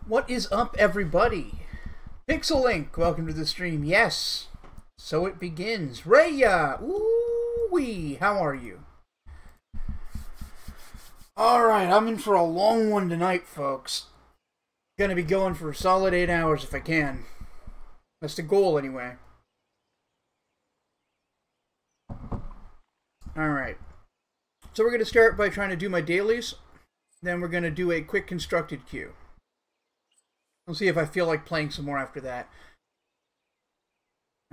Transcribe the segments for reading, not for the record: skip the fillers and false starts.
What is up, everybody? Pixel Link, welcome to the stream. Yes, so it begins. Raya! Ooh-wee! How are you? Alright, I'm in for a long one tonight, folks. Gonna be going for a solid 8 hours if I can. That's the goal, anyway. Alright. So we're gonna start by trying to do my dailies. Then we're gonna do a quick constructed queue. We'll see if I feel like playing some more after that.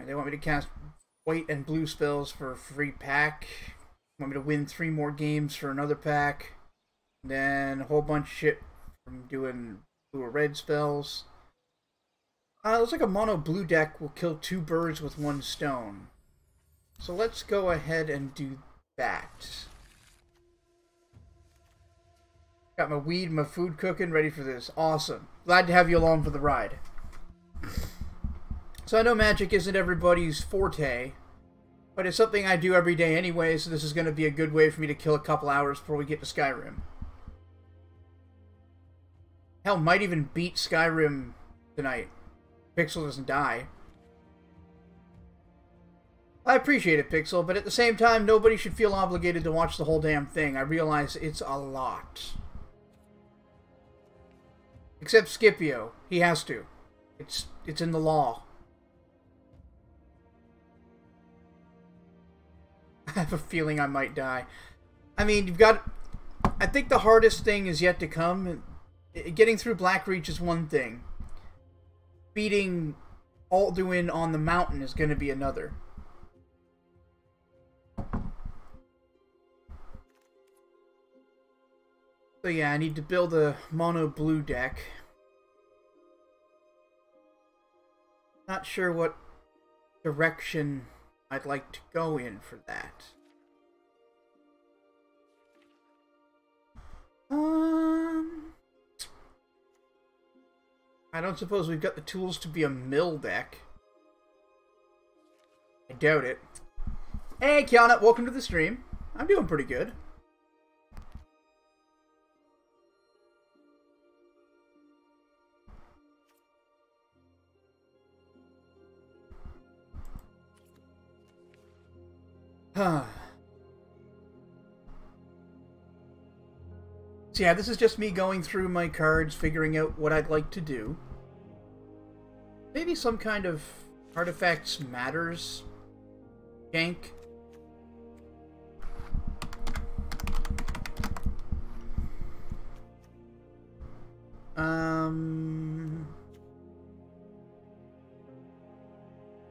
They want me to cast white and blue spells for a free pack. Want me to win 3 more games for another pack. Then a whole bunch of shit from doing blue or red spells. Looks like a mono blue deck will kill 2 birds with 1 stone. So let's go ahead and do that. Got my weed, my food cooking, ready for this. Awesome. Glad to have you along for the ride. So I know magic isn't everybody's forte, but it's something I do every day anyway, so this is going to be a good way for me to kill a couple hours before we get to Skyrim. Hell, might even beat Skyrim tonight. Pixel doesn't die. I appreciate it, Pixel, but at the same time, nobody should feel obligated to watch the whole damn thing. I realize it's a lot. Except Scipio. He has to. It's in the law. I have a feeling I might die. I mean, you've got... I think the hardest thing is yet to come. Getting through Blackreach is one thing. Beating Alduin on the mountain is going to be another. So yeah, I need to build a mono blue deck. Not sure what direction I'd like to go in for that. I don't suppose we've got the tools to be a mill deck. I doubt it. Hey, Kiana, welcome to the stream. I'm doing pretty good. So yeah, this is just me going through my cards, figuring out what I'd like to do. Maybe some kind of artifacts matters jank.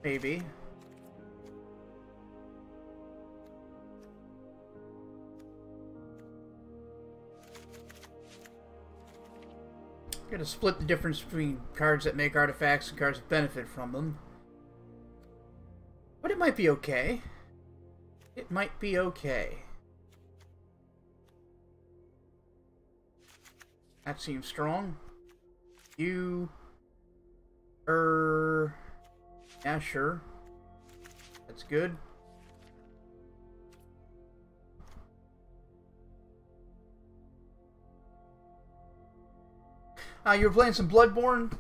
Maybe. I'm going to split the difference between cards that make artifacts and cards that benefit from them. But it might be okay. It might be okay. That seems strong. Yeah, sure. That's good. You were playing some Bloodborne.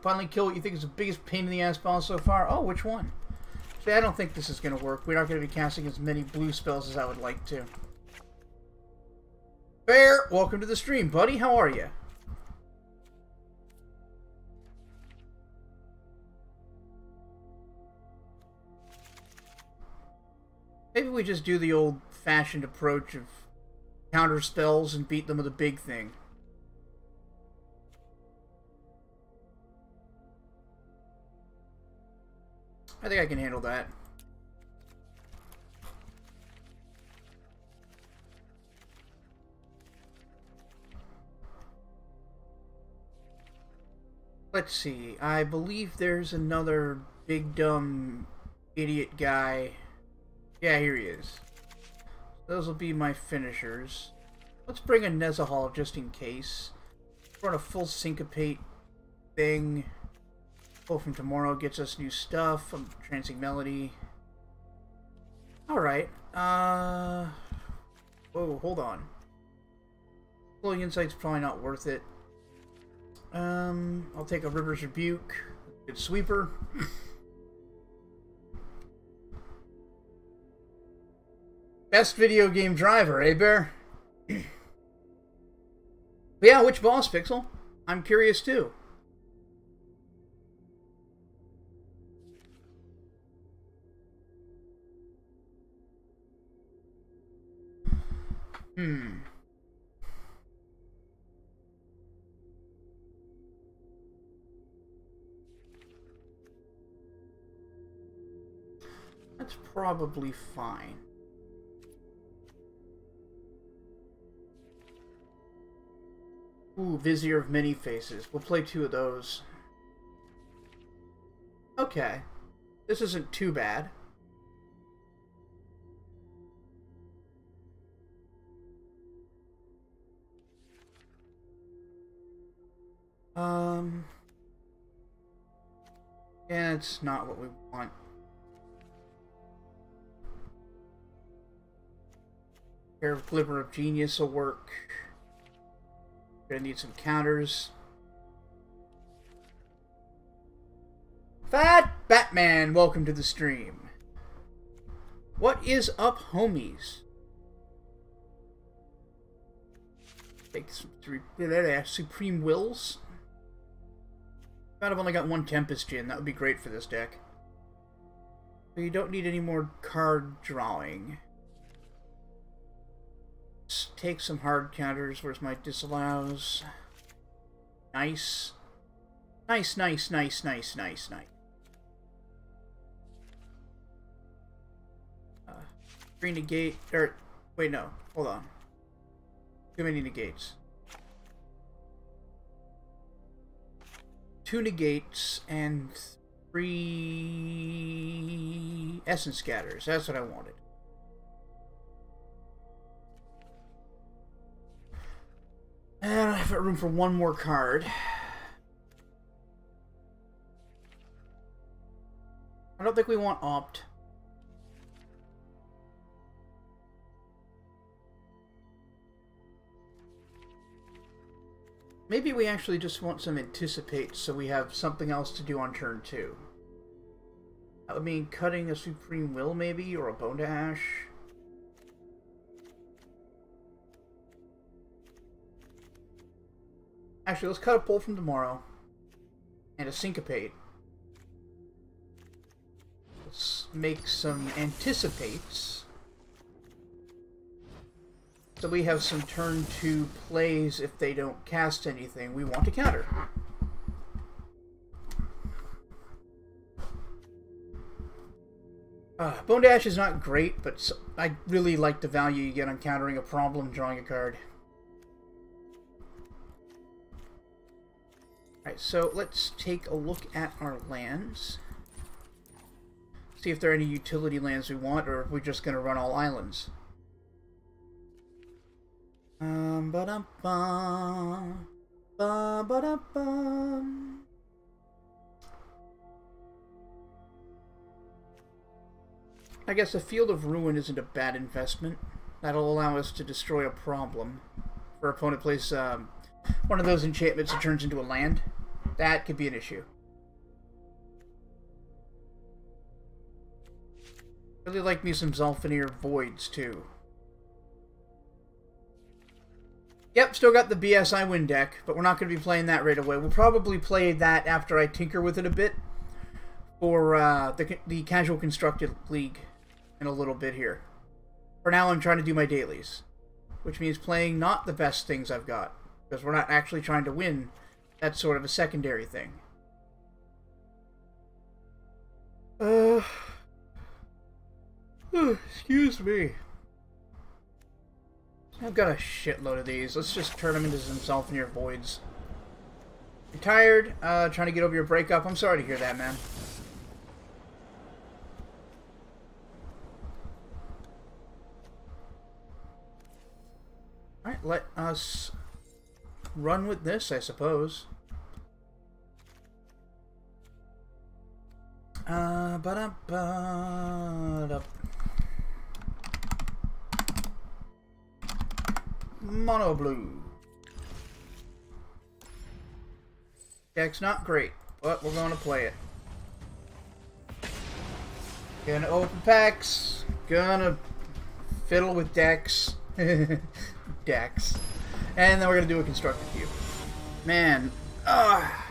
Finally kill what you think is the biggest pain in the ass boss so far. Oh, which one? See, I don't think this is going to work. We're not going to be casting as many blue spells as I would like to. Bear, welcome to the stream, buddy. How are you? Maybe we just do the old-fashioned approach of counter spells and beat them with a big thing. I think I can handle that. Let's see. I believe there's another big dumb idiot guy. Yeah, here he is. Those will be my finishers. Let's bring a Nezahal just in case. Run a full syncopate thing. From tomorrow gets us new stuff. Trancing Melody. Alright. Whoa, hold on. Flowing Insight's probably not worth it. I'll take a River's Rebuke. Good sweeper. Best video game driver, eh, Bear? Yeah, which boss, Pixel? I'm curious too. That's probably fine. Ooh, Vizier of Many Faces. We'll play 2 of those. Okay. This isn't too bad. Yeah, it's not what we want. Pair of Glimmer of Genius will work. Gonna need some counters. Fat Batman, welcome to the stream. What is up, homies? Take some Supreme Wills. God, I've only got 1 Tempest Gin. That would be great for this deck. So you don't need any more card drawing. Let's take some hard counters. Where's my disallows? Nice. Nice, nice, nice, nice, nice, nice. 3 negate, or, wait, no, hold on. Too many negates. 2 negates and 3 essence scatters. That's what I wanted. And I have room for 1 more card. I don't think we want Opt. Maybe we actually just want some Anticipate so we have something else to do on turn 2. That would mean cutting a Supreme Will, maybe, or a Bone to Ash. Actually, let's cut a Pull from Tomorrow and a Syncopate. Let's make some Anticipates. So we have some turn 2 plays if they don't cast anything we want to counter. Bone Dash is not great, but I really like the value you get on countering a problem, drawing a card. Alright, so let's take a look at our lands. See if there are any utility lands we want, or if we're just going to run all islands. Ba-dum-bum. Ba-ba-dum-bum. I guess a Field of Ruin isn't a bad investment. That'll allow us to destroy a problem. If our opponent plays one of those enchantments that turns into a land, that could be an issue. Really like me some Zolfenir Voids, too. Yep, still got the BSI Win deck, but we're not going to be playing that right away. We'll probably play that after I tinker with it a bit for the Casual Constructed League in a little bit here. For now, I'm trying to do my dailies, which means playing not the best things I've got, because we're not actually trying to win. That's sort of a secondary thing. Excuse me. I've got a shitload of these. Let's just turn them into some Zolfenir Voids. You're tired? Trying to get over your breakup? I'm sorry to hear that, man. Alright, let us run with this, I suppose. Mono blue. Deck's not great, but we're going to play it. Gonna open packs. Gonna fiddle with decks. Decks. And then we're gonna do a constructed cube. Man. How's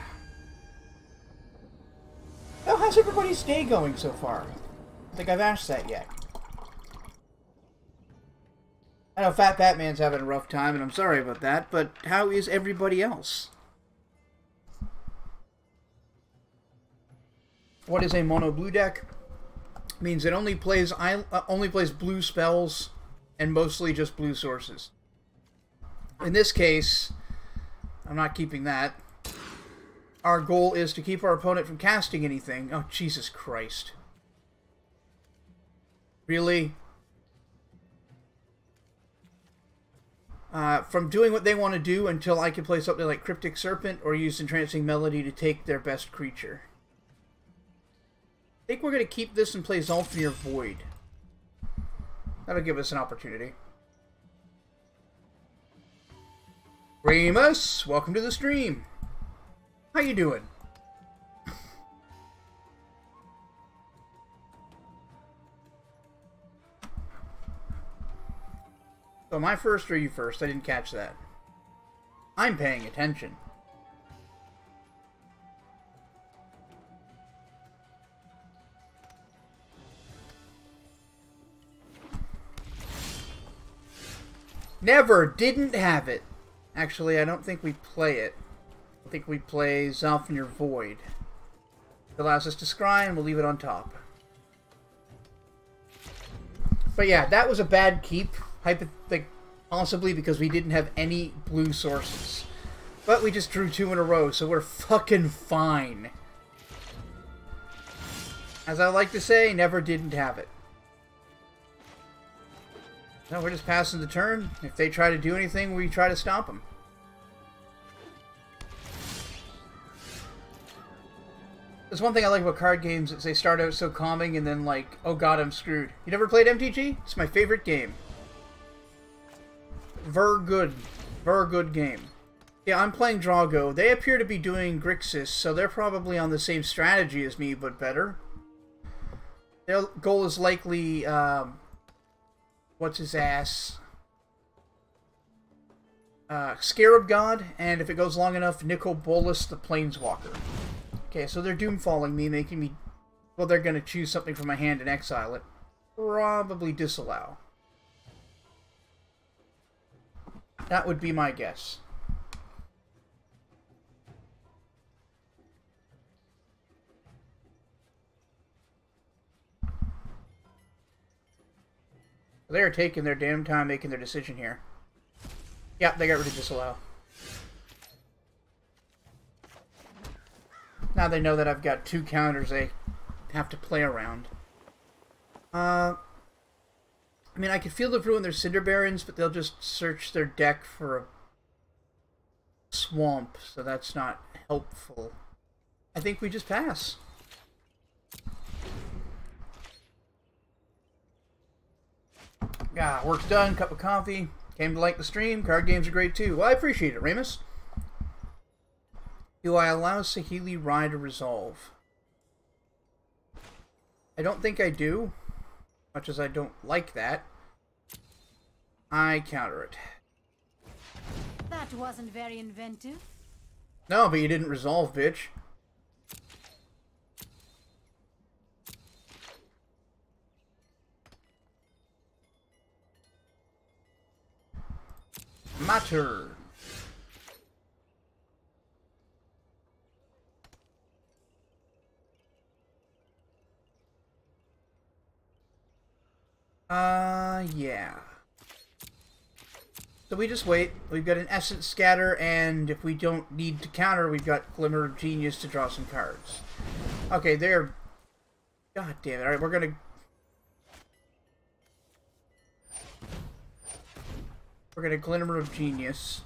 everybody's day going so far? I don't think I've asked that yet. I know Fat Batman's having a rough time, and I'm sorry about that, but how is everybody else? What is a mono blue deck? Means it only plays blue spells and mostly just blue sources. In this case, I'm not keeping that. Our goal is to keep our opponent from casting anything. Oh, Jesus Christ. Really? From doing what they want to do until I can play something like Cryptic Serpent or use Entrancing Melody to take their best creature. I think we're going to keep this and play Zolfnir Void. That'll give us an opportunity. Remus, welcome to the stream. How you doing? So am I first or you first? I didn't catch that. I'm paying attention. Never didn't have it. Actually, I don't think we play it. I think we play Zolfnir Void. It allows us to scry and we'll leave it on top. But yeah, that was a bad keep. Possibly because we didn't have any blue sources. But we just drew 2 in a row, so we're fucking fine. As I like to say, never didn't have it. No, we're just passing the turn. If they try to do anything, we try to stop them. There's one thing I like about card games, is they start out so calming and then like, oh god, I'm screwed. You never played MTG? It's my favorite game. Ver good game. Yeah, I'm playing Drago. They appear to be doing Grixis, so they're probably on the same strategy as me, but better. Their goal is likely, what's his ass? Scarab God, and if it goes long enough, Nicol Bolas the Planeswalker. Okay, so they're doomfalling me, making me... Well, they're going to choose something from my hand and exile it. Probably disallow. That would be my guess. They're taking their damn time making their decision here. Yeah, they got rid of disallow. Now they know that I've got 2 counters they have to play around. I mean, I could feel the ruin their Cinder Barons, but they'll just search their deck for a swamp, so that's not helpful. I think we just pass. Ah, work's done, cup of coffee. Came to like the stream. Card games are great too. Well, I appreciate it, Remus. Do I allow Saheeli Rai to resolve? I don't think I do. Much as I don't like that. I counter it. That wasn't very inventive. No, but you didn't resolve, bitch. My turn. Yeah. So we just wait. We've got an Essence Scatter, and if we don't need to counter, we've got Glimmer of Genius to draw some cards. Okay, they're... God damn it. Alright, we're gonna... We're gonna Glimmer of Genius.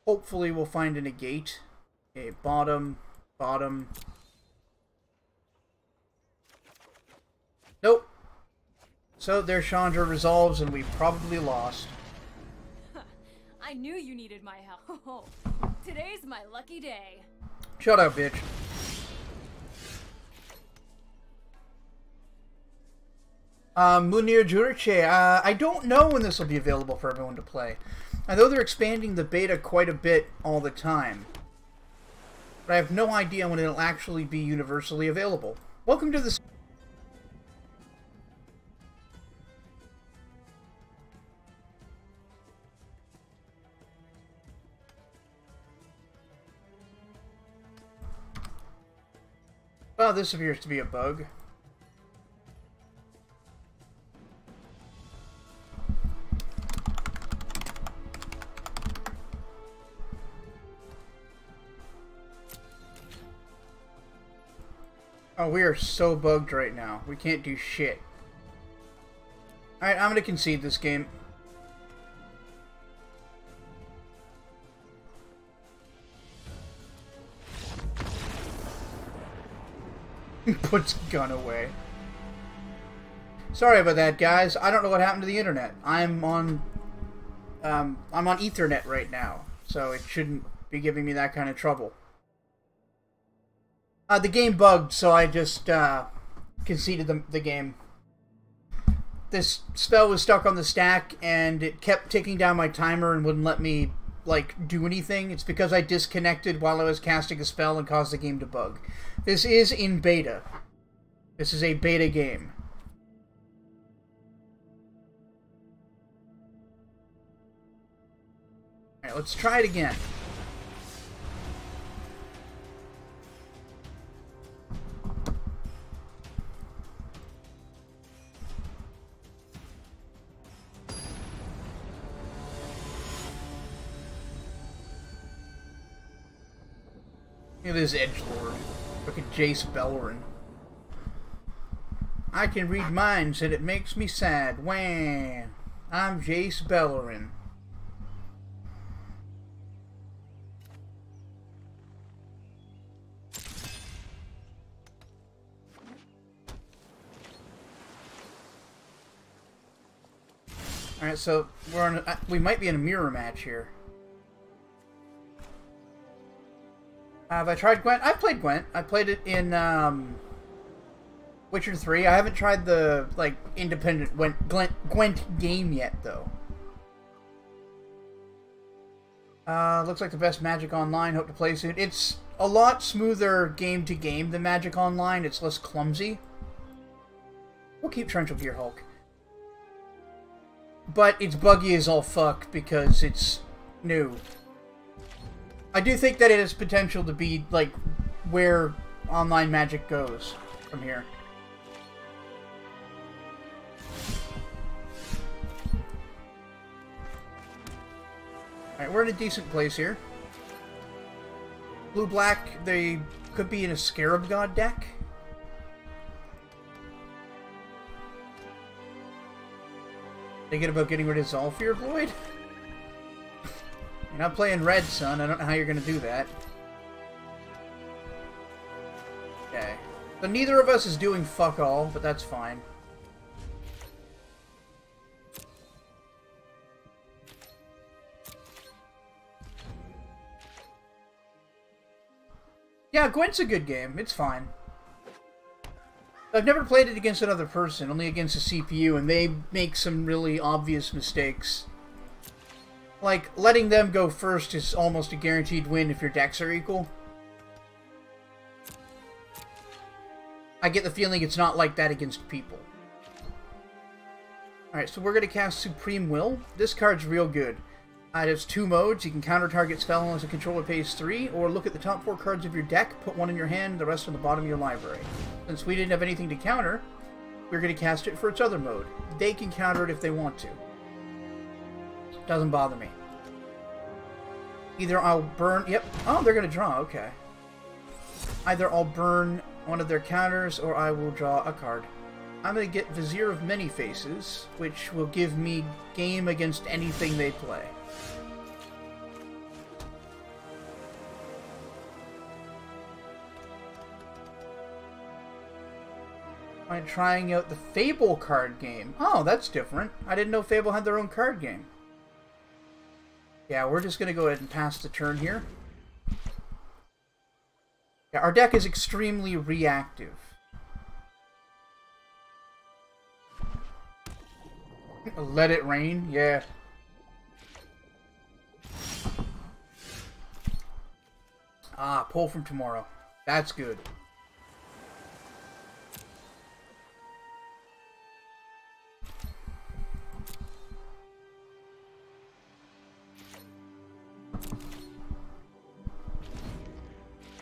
Hopefully we'll find a negate. Okay, bottom, bottom. Nope. So their Chandra resolves and we probably lost. I knew you needed my help. Today's my lucky day. Shut up, bitch. Munir Juriche, I don't know when this will be available for everyone to play. I know they're expanding the beta quite a bit all the time, but I have no idea when it'll actually be universally available. Welcome to the... Oh, this appears to be a bug. Oh, we are so bugged right now. We can't do shit. Alright, I'm gonna concede this game. Puts gun away. Sorry about that, guys. I don't know what happened to the internet. I'm on Ethernet right now, so it shouldn't be giving me that kind of trouble. The game bugged, so I just conceded the game. This spell was stuck on the stack, and it kept ticking down my timer and wouldn't let me, like, do anything. It's because I disconnected while I was casting a spell and caused the game to bug. This is in beta. This is a beta game. Alright, let's try it again. Look at this edgelord. Look at Jace Bellerin. I can read minds and it makes me sad. Wah! I'm Jace Bellerin. Alright, so we're on we might be in a mirror match here. Have I tried Gwent? I've played Gwent. I played it in Witcher 3. I haven't tried the like independent Gwent game yet, though. Looks like the best Magic Online. Hope to play soon. It's a lot smoother game to game than Magic Online. It's less clumsy. We'll keep Torrential Gear Hulk. But it's buggy as all fuck because it's new. I do think that it has potential to be, like, where online Magic goes from here. Alright, we're in a decent place here. Blue-black, they could be in a Scarab God deck. Thinking about getting rid of Zolfir Void? You're not playing red, son. I don't know how you're going to do that. Okay. So neither of us is doing fuck all, but that's fine. Yeah, Gwent's a good game. It's fine. I've never played it against another person, only against a CPU, and they make some really obvious mistakes. Like, letting them go first is almost a guaranteed win if your decks are equal. I get the feeling it's not like that against people. Alright, so we're going to cast Supreme Will. This card's real good. It has 2 modes. You can counter target spell unless a controller pays 3, or look at the top 4 cards of your deck, put 1 in your hand, and the rest on the bottom of your library. Since we didn't have anything to counter, we're going to cast it for its other mode. They can counter it if they want to. Doesn't bother me. Either I'll burn... Yep. Oh, they're going to draw. Okay. Either I'll burn one of their counters, or I will draw a card. I'm going to get Vizier of Many Faces, which will give me game against anything they play. I'm trying out the Fable card game. Oh, that's different. I didn't know Fable had their own card game. Yeah, we're just going to go ahead and pass the turn here. Yeah, our deck is extremely reactive. Let it rain, yeah. Ah, pull from tomorrow. That's good.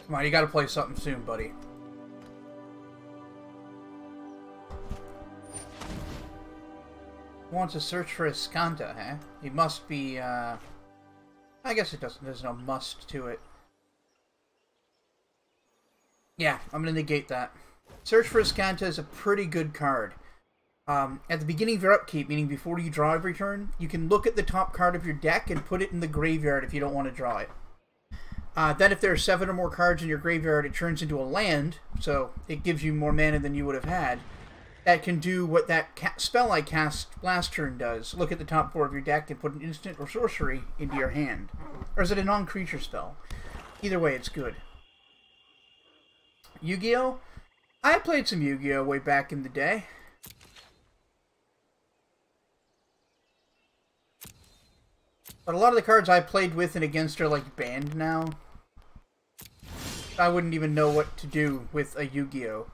Come on, you gotta play something soon, buddy. Wants to search for Escanta, huh? He must be, I guess it doesn't, there's no must to it. Yeah, I'm gonna negate that. Search for Escanta is a pretty good card. At the beginning of your upkeep, meaning before you draw every turn, you can look at the top card of your deck and put it in the graveyard if you don't want to draw it. Then if there are 7 or more cards in your graveyard, it turns into a land, so it gives you more mana than you would have had. That can do what that spell I cast last turn does. Look at the top 4 of your deck and put an instant or sorcery into your hand. Or is it a non-creature spell? Either way, it's good. Yu-Gi-Oh! I played some Yu-Gi-Oh! Way back in the day. But a lot of the cards I played with and against are like banned now. I wouldn't even know what to do with a Yu-Gi-Oh!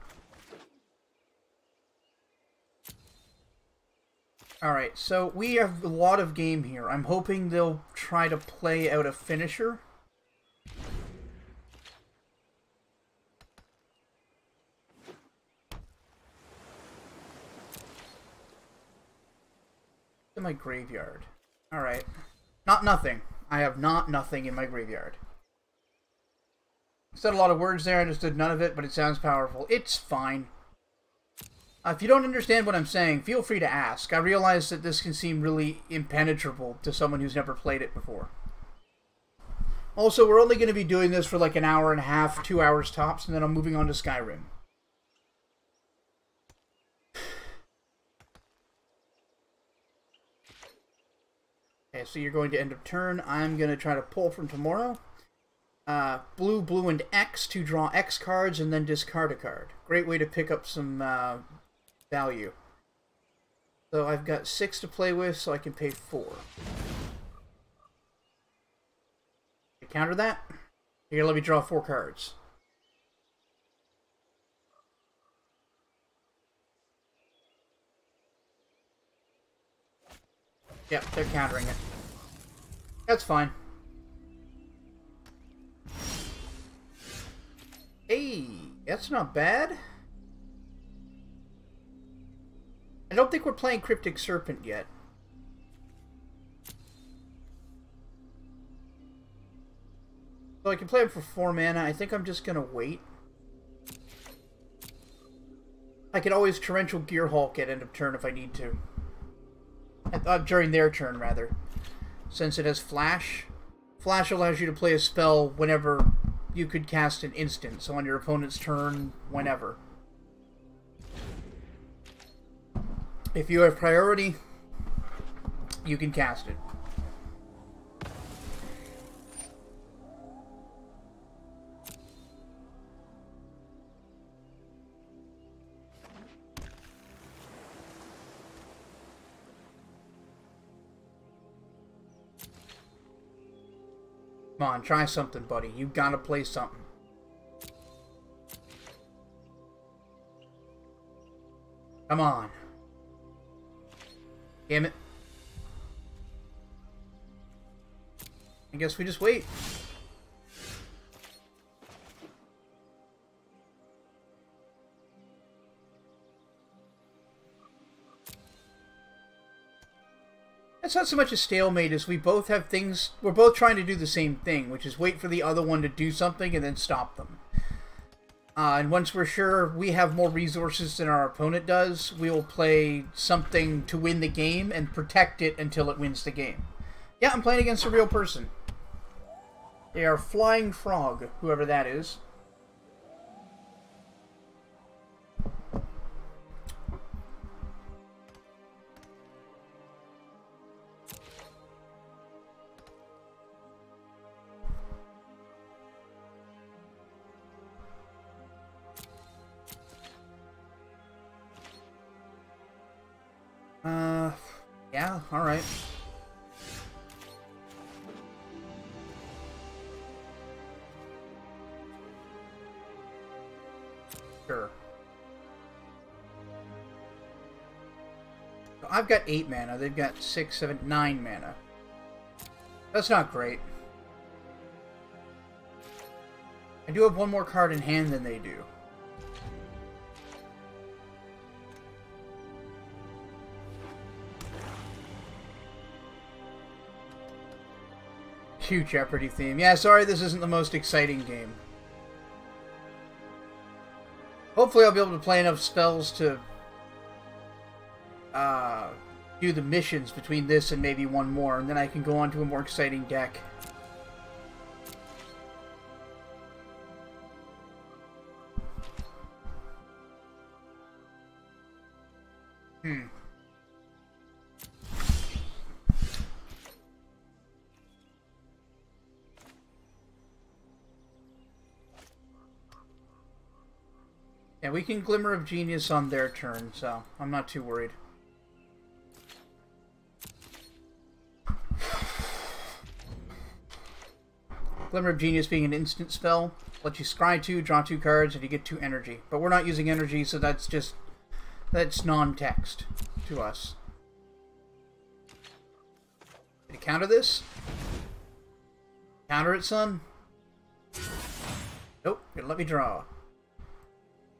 Alright, so we have a lot of game here. I'm hoping they'll try to play out a finisher. In my graveyard. Alright. Not nothing. I have not nothing in my graveyard. Said a lot of words there, I understood none of it, but it sounds powerful. It's fine. If you don't understand what I'm saying, feel free to ask. I realize that this can seem really impenetrable to someone who's never played it before. Also, we're only going to be doing this for like an hour and a half, 2 hours tops, and then I'm moving on to Skyrim. Okay, so you're going to end of turn. I'm going to try to pull from tomorrow. Blue, blue, and X to draw X cards and then discard a card. Great way to pick up some value. So I've got 6 to play with, so I can pay 4. Counter that. You're gonna let me draw 4 cards. Yep, they're countering it. That's fine. Hey, that's not bad. I don't think we're playing Cryptic Serpent yet. So I can play him for 4 mana. I think I'm just gonna wait. I could always Torrential Gearhulk at end of turn if I need to. During their turn, rather. Since it has Flash. Flash allows you to play a spell whenever you could cast an instant. So on your opponent's turn, whenever. If you have priority, you can cast it. Come on, try something, buddy. You gotta play something. Come on. Damn it. I guess we just wait. It's not so much a stalemate as we both have things, we're both trying to do the same thing, which is wait for the other one to do something and then stop them. And once we're sure we have more resources than our opponent does, we'll play something to win the game and protect it until it wins the game. Yeah, I'm playing against a real person. They are Flying Frog, whoever that is. Yeah, alright. Sure. So I've got 8 mana, they've got 6, 7, 9 mana. That's not great. I do have one more card in hand than they do. Cute Jeopardy theme. Yeah, sorry this isn't the most exciting game. Hopefully I'll be able to play enough spells to do the missions between this and maybe one more, and then I can go on to a more exciting deck. Yeah, we can Glimmer of Genius on their turn, so I'm not too worried. Glimmer of Genius being an instant spell, lets you scry 2, draw 2 cards, and you get 2 energy. But we're not using energy, so that's non-text to us. Did you counter this? Counter it, son? Nope, gonna let me draw.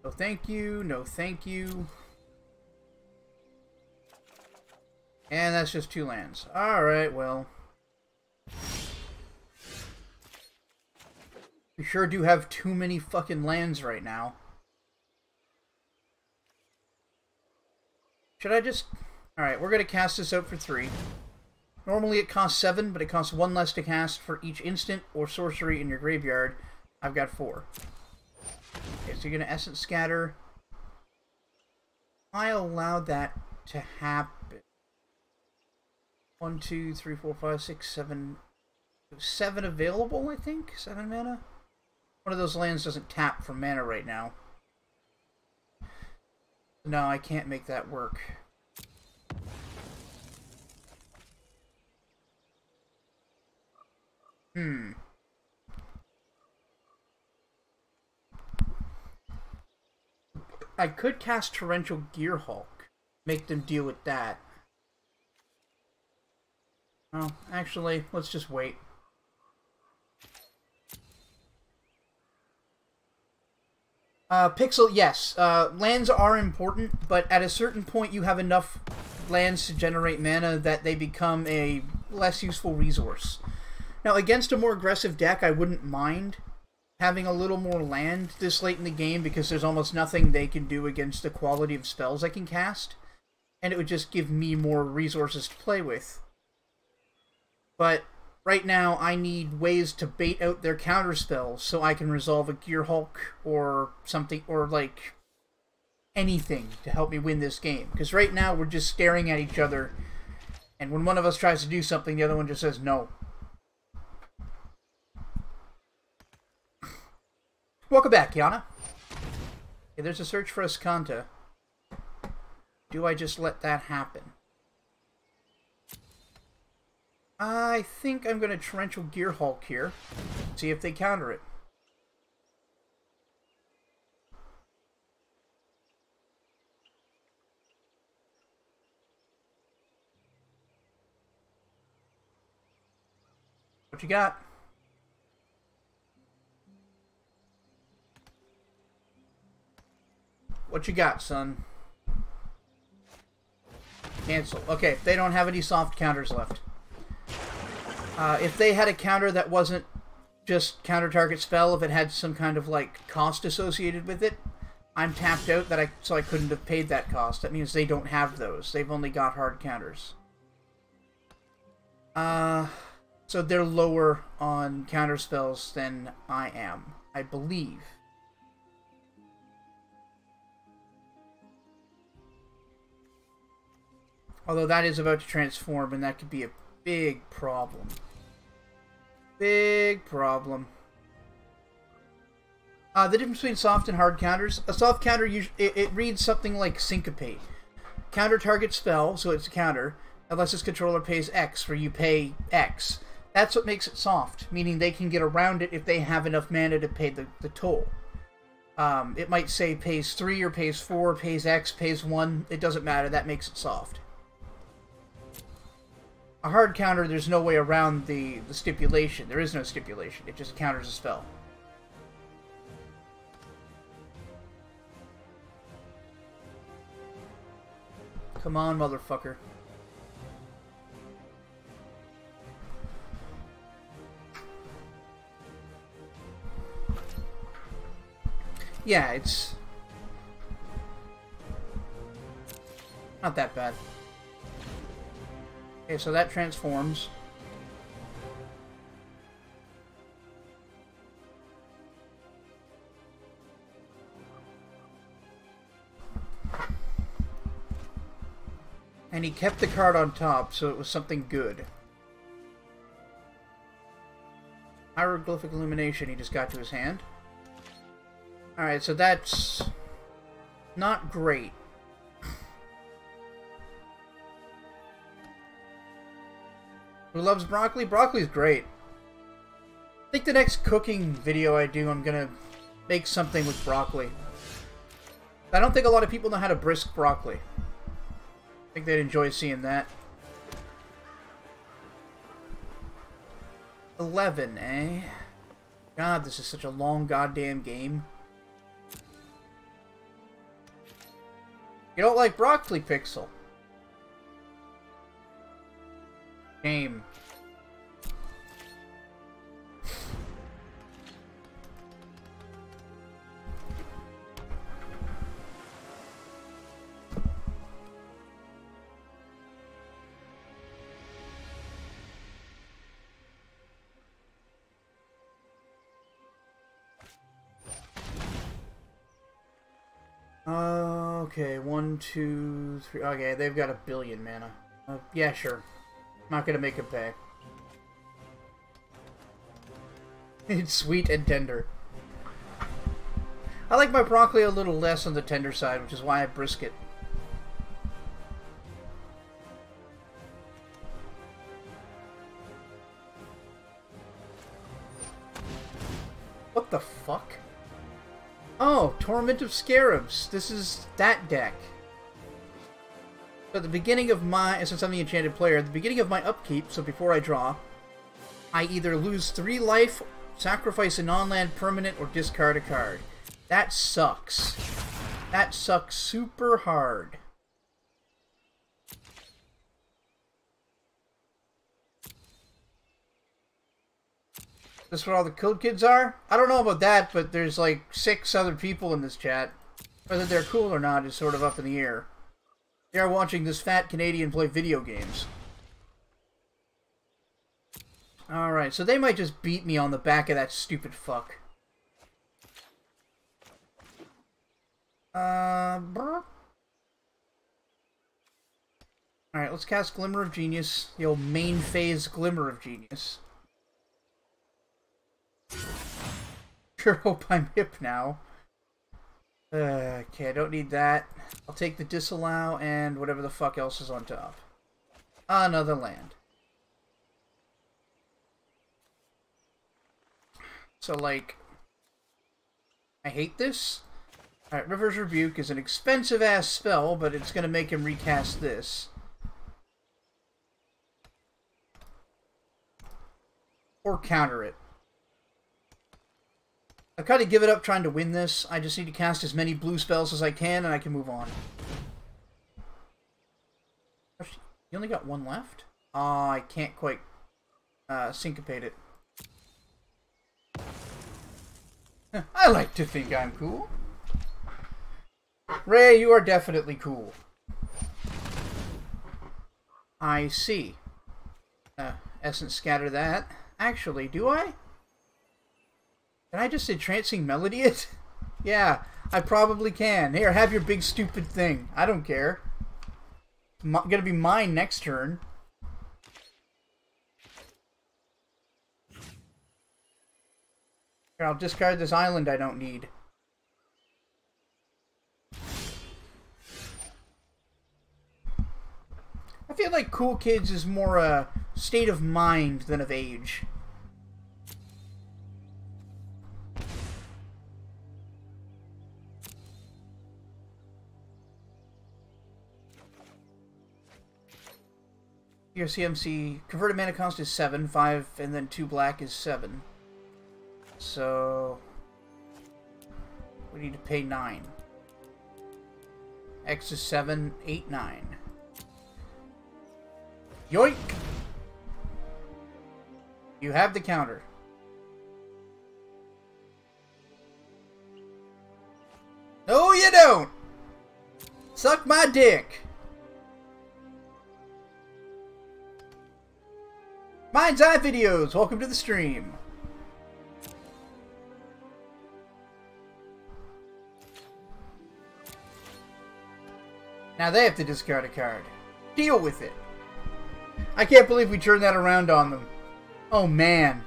No thank you, no thank you. And that's just 2 lands. Alright, well. We sure do have too many fucking lands right now. Should I just... Alright, we're gonna cast this out for 3. Normally it costs 7, but it costs 1 less to cast for each instant or sorcery in your graveyard. I've got 4. Okay, so you're going to Essence Scatter. I allow that to happen. 1, 2, 3, 4, 5, 6, 7. 7 available, I think? 7 mana? One of those lands doesn't tap for mana right now. No, I can't make that work. I could cast Torrential Gearhulk. Make them deal with that. Oh, actually, let's just wait. Pixel, yes. Lands are important, but at a certain point you have enough lands to generate mana that they become a less useful resource. Now, against a more aggressive deck, I wouldn't mind having a little more land this late in the game because there's almost nothing they can do against the quality of spells I can cast, and it would just give me more resources to play with. But right now, I need ways to bait out their counter spells so I can resolve a Gearhulk or something, or like anything to help me win this game. Because right now, we're just staring at each other, and when one of us tries to do something, the other one just says no. Welcome back, Yana. Okay, there's a search for Ascanta. Do I just let that happen? I think I'm going to Torrential Gearhulk here. See if they counter it. What you got? What you got, son? Cancel. Okay, they don't have any soft counters left. If they had a counter that wasn't just counter target spell, if it had some kind of like cost associated with it, I'm tapped out so I couldn't have paid that cost. That means they don't have those. They've only got hard counters. So they're lower on counter spells than I am, I believe. Although that is about to transform, and that could be a big problem. Big problem. The difference between soft and hard counters. A soft counter, it reads something like Syncopate. counter target spell, so it's a counter, unless its controller pays X, where you pay X. That's what makes it soft, meaning they can get around it if they have enough mana to pay the toll. It might say pays 3 or pays 4, pays X, pays 1. It doesn't matter. That makes it soft. A hard counter, there's no way around the stipulation. There is no stipulation. It just counters a spell. Come on, motherfucker. Yeah, it's not that bad. Okay, so that transforms. And he kept the card on top, so it was something good. Hieroglyphic Illumination he just got to his hand. Alright, so that's not great. Who loves broccoli? Broccoli's great. I think the next cooking video I do, I'm gonna make something with broccoli. I don't think a lot of people know how to brisk broccoli. I think they'd enjoy seeing that. 11, eh? God, this is such a long goddamn game. You don't like broccoli, Pixel? Shame. Okay, 1, 2, 3. Okay, they've got 1 billion mana. Yeah, sure. Not gonna make him pay. It's sweet and tender. I like my broccoli a little less on the tender side, which is why I brisk it. What the fuck? Oh, Torment of Scarabs. This is that deck. So at the beginning of my, since I'm the enchanted player, at the beginning of my upkeep, so before I draw, I either lose 3 life, sacrifice a non-land permanent, or discard a card. That sucks. That sucks super hard. This what all the code kids are? I don't know about that, but there's like 6 other people in this chat. Whether they're cool or not is sort of up in the air. They are watching this fat Canadian play video games. Alright, so they might just beat me on the back of that stupid fuck. Alright, let's cast Glimmer of Genius. The old main phase Glimmer of Genius. Sure hope I'm hip now. Okay, I don't need that. I'll take the disallow and whatever the fuck else is on top. Another land. So, like, I hate this. Alright, River's Rebuke is an expensive-ass spell, but it's gonna make him recast this. Or counter it. I've kind of given up trying to win this. I just need to cast as many blue spells as I can, and I can move on. You only got 1 left? Oh, I can't quite syncopate it. I like to think I'm cool. Ray, you are definitely cool. I see. Essence scatter that. Actually, do I? Can I just entrancing melody it? Yeah, I probably can. Here, have your big stupid thing. I don't care. It's gonna be mine next turn. Here, I'll discard this island I don't need. I feel like cool kids is more a state of mind than of age. Your CMC converted mana cost is 7, 5, and then 2 black is 7. So we need to pay 9. X is 7, 8, 9. Yoink! You have the counter. No, you don't! Suck my dick! Mind's Eye Videos, welcome to the stream. Now they have to discard a card. Deal with it. I can't believe we turned that around on them. Oh man.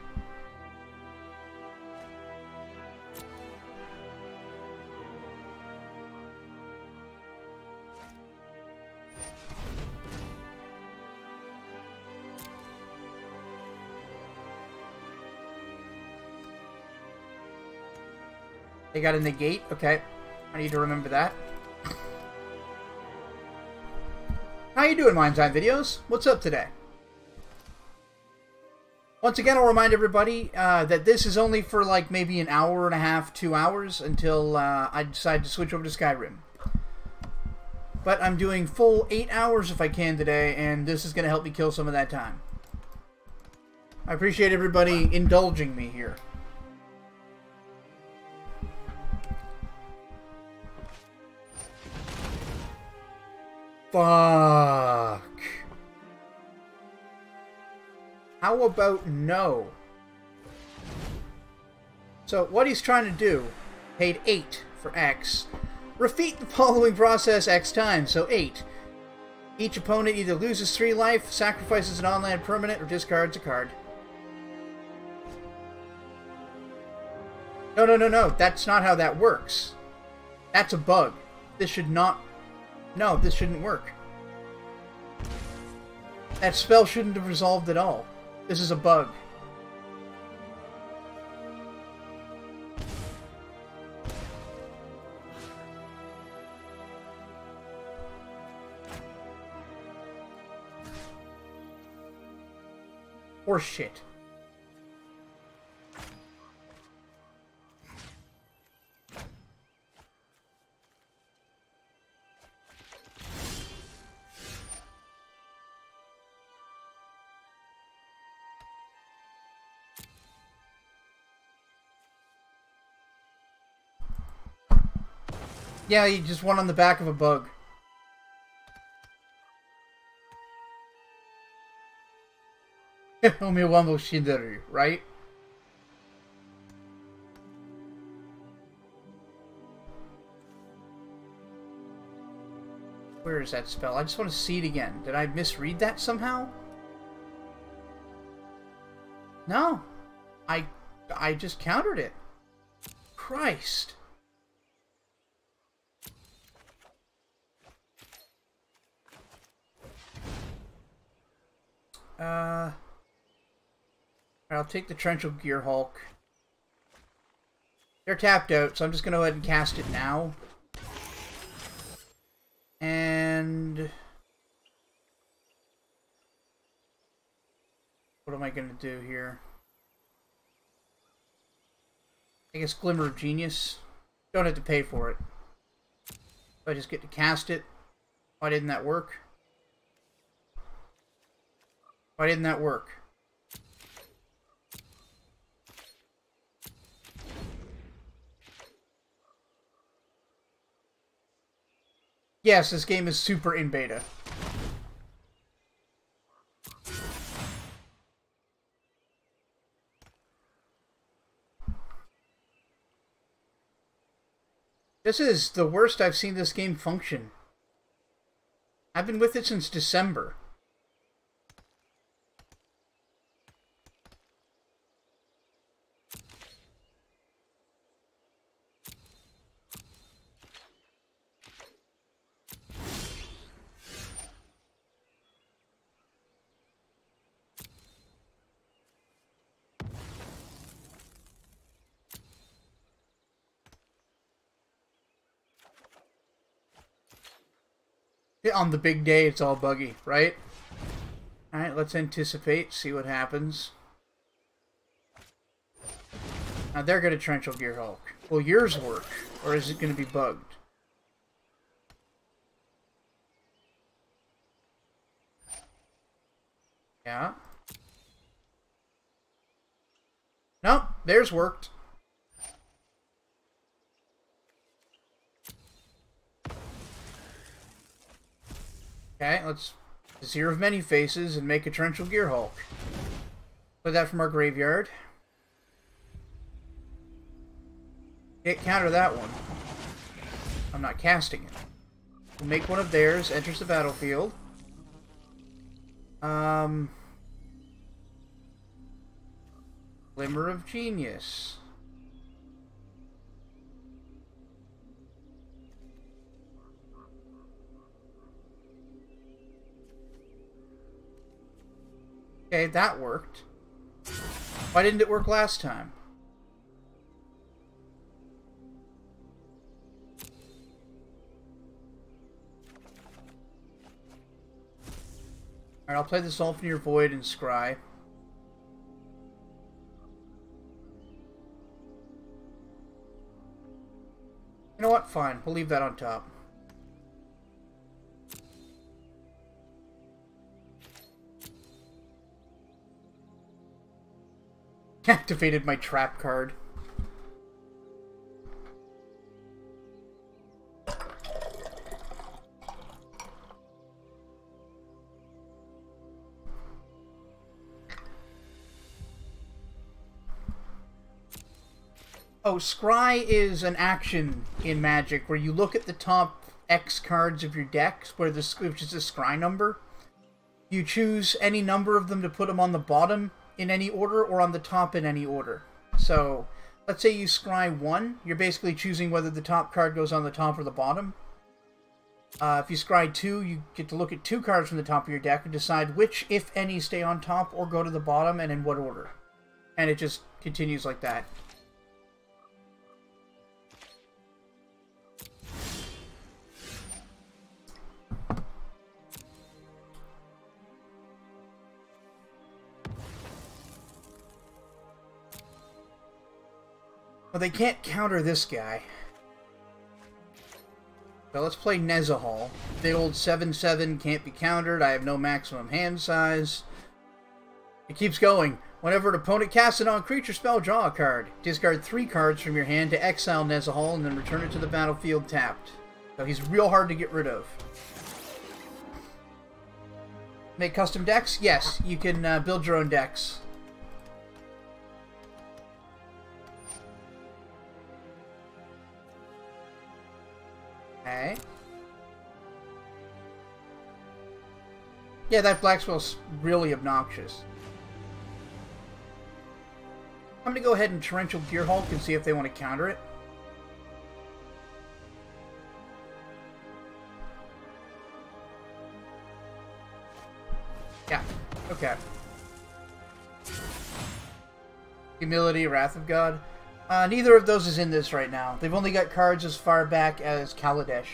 They got a negate? Okay. I need to remember that. How you doing, Mind's Eye Videos? What's up today? Once again, I'll remind everybody that this is only for like maybe an hour and a half, 2 hours, until I decide to switch over to Skyrim. But I'm doing full 8 hours if I can today, and this is going to help me kill some of that time. I appreciate everybody indulging me here. Fuck. How about no? So what he's trying to do, paid 8 for X. Repeat the following process X times, so 8. Each opponent either loses 3 life, sacrifices an on-land permanent, or discards a card. No, no, no, no. That's not how that works. That's a bug. This should not... No, this shouldn't work. That spell shouldn't have resolved at all. This is a bug. Horse shit. Yeah, you just won on the back of a bug. Omiwambo Shinderu, right? Where is that spell? I just want to see it again. Did I misread that somehow? No. I just countered it. Christ. I'll take the Torrential Gear Hulk. They're tapped out, so I'm just going to go ahead and cast it now. And... what am I going to do here? I guess Glimmer of Genius. Don't have to pay for it. So I just get to cast it. Why didn't that work? Why didn't that work? Yes, this game is super in beta. This is the worst I've seen this game function. I've been with it since December. On the big day, it's all buggy, right? Alright, let's anticipate, see what happens. Now they're going to Torrential Gear Hulk. Will yours work? Or is it going to be bugged? Yeah. Nope, theirs worked. Okay, let's Zero of Many Faces and make a Torrential Gear Hulk. Play that from our graveyard. Can't counter that one. I'm not casting it. We'll make one of theirs, enters the battlefield. Glimmer of Genius. Okay, that worked. Why didn't it work last time? Alright, I'll play the Sulfur Void and Scry. You know what? Fine. We'll leave that on top. Activated my trap card. Oh, Scry is an action in Magic where you look at the top X cards of your decks, which is a Scry number. You choose any number of them to put them on the bottom in any order or on the top in any order. So, let's say you Scry 1, you're basically choosing whether the top card goes on the top or the bottom. If you Scry 2, you get to look at 2 cards from the top of your deck and decide which, if any, stay on top or go to the bottom and in what order. And it just continues like that. Well, they can't counter this guy. So let's play Nezahal. The old 7/7 can't be countered. I have no maximum hand size. It keeps going. Whenever an opponent casts a non-creature spell, draw a card. Discard 3 cards from your hand to exile Nezahal and then return it to the battlefield tapped. So he's real hard to get rid of. Make custom decks? Yes, you can build your own decks. Okay. Yeah, that black spell's really obnoxious. I'm gonna go ahead and Torrential Gear Hulk and see if they want to counter it. Yeah, okay. Humility, Wrath of God. Neither of those is in this right now. They've only got cards as far back as Kaladesh.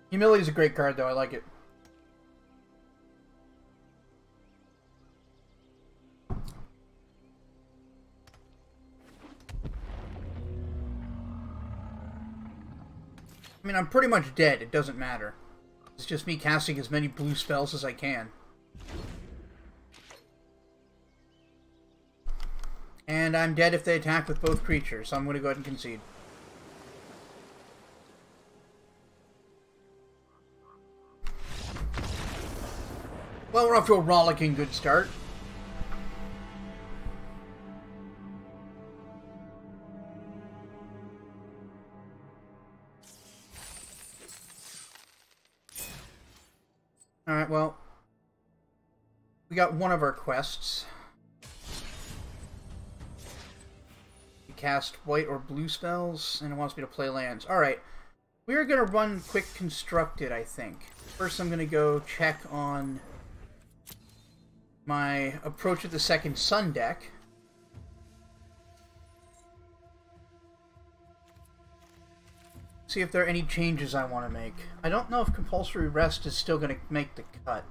Humility is a great card, though. I like it. I mean, I'm pretty much dead. It doesn't matter. It's just me casting as many blue spells as I can. And I'm dead if they attack with both creatures, so I'm going to go ahead and concede. Well, we're off to a rollicking good start. Alright, well, we got one of our quests. Cast white or blue spells, and it wants me to play lands. Alright, we're going to run quick constructed, I think. First I'm going to go check on my Approach of the Second Sun deck. See if there are any changes I want to make. I don't know if compulsory rest is still going to make the cut.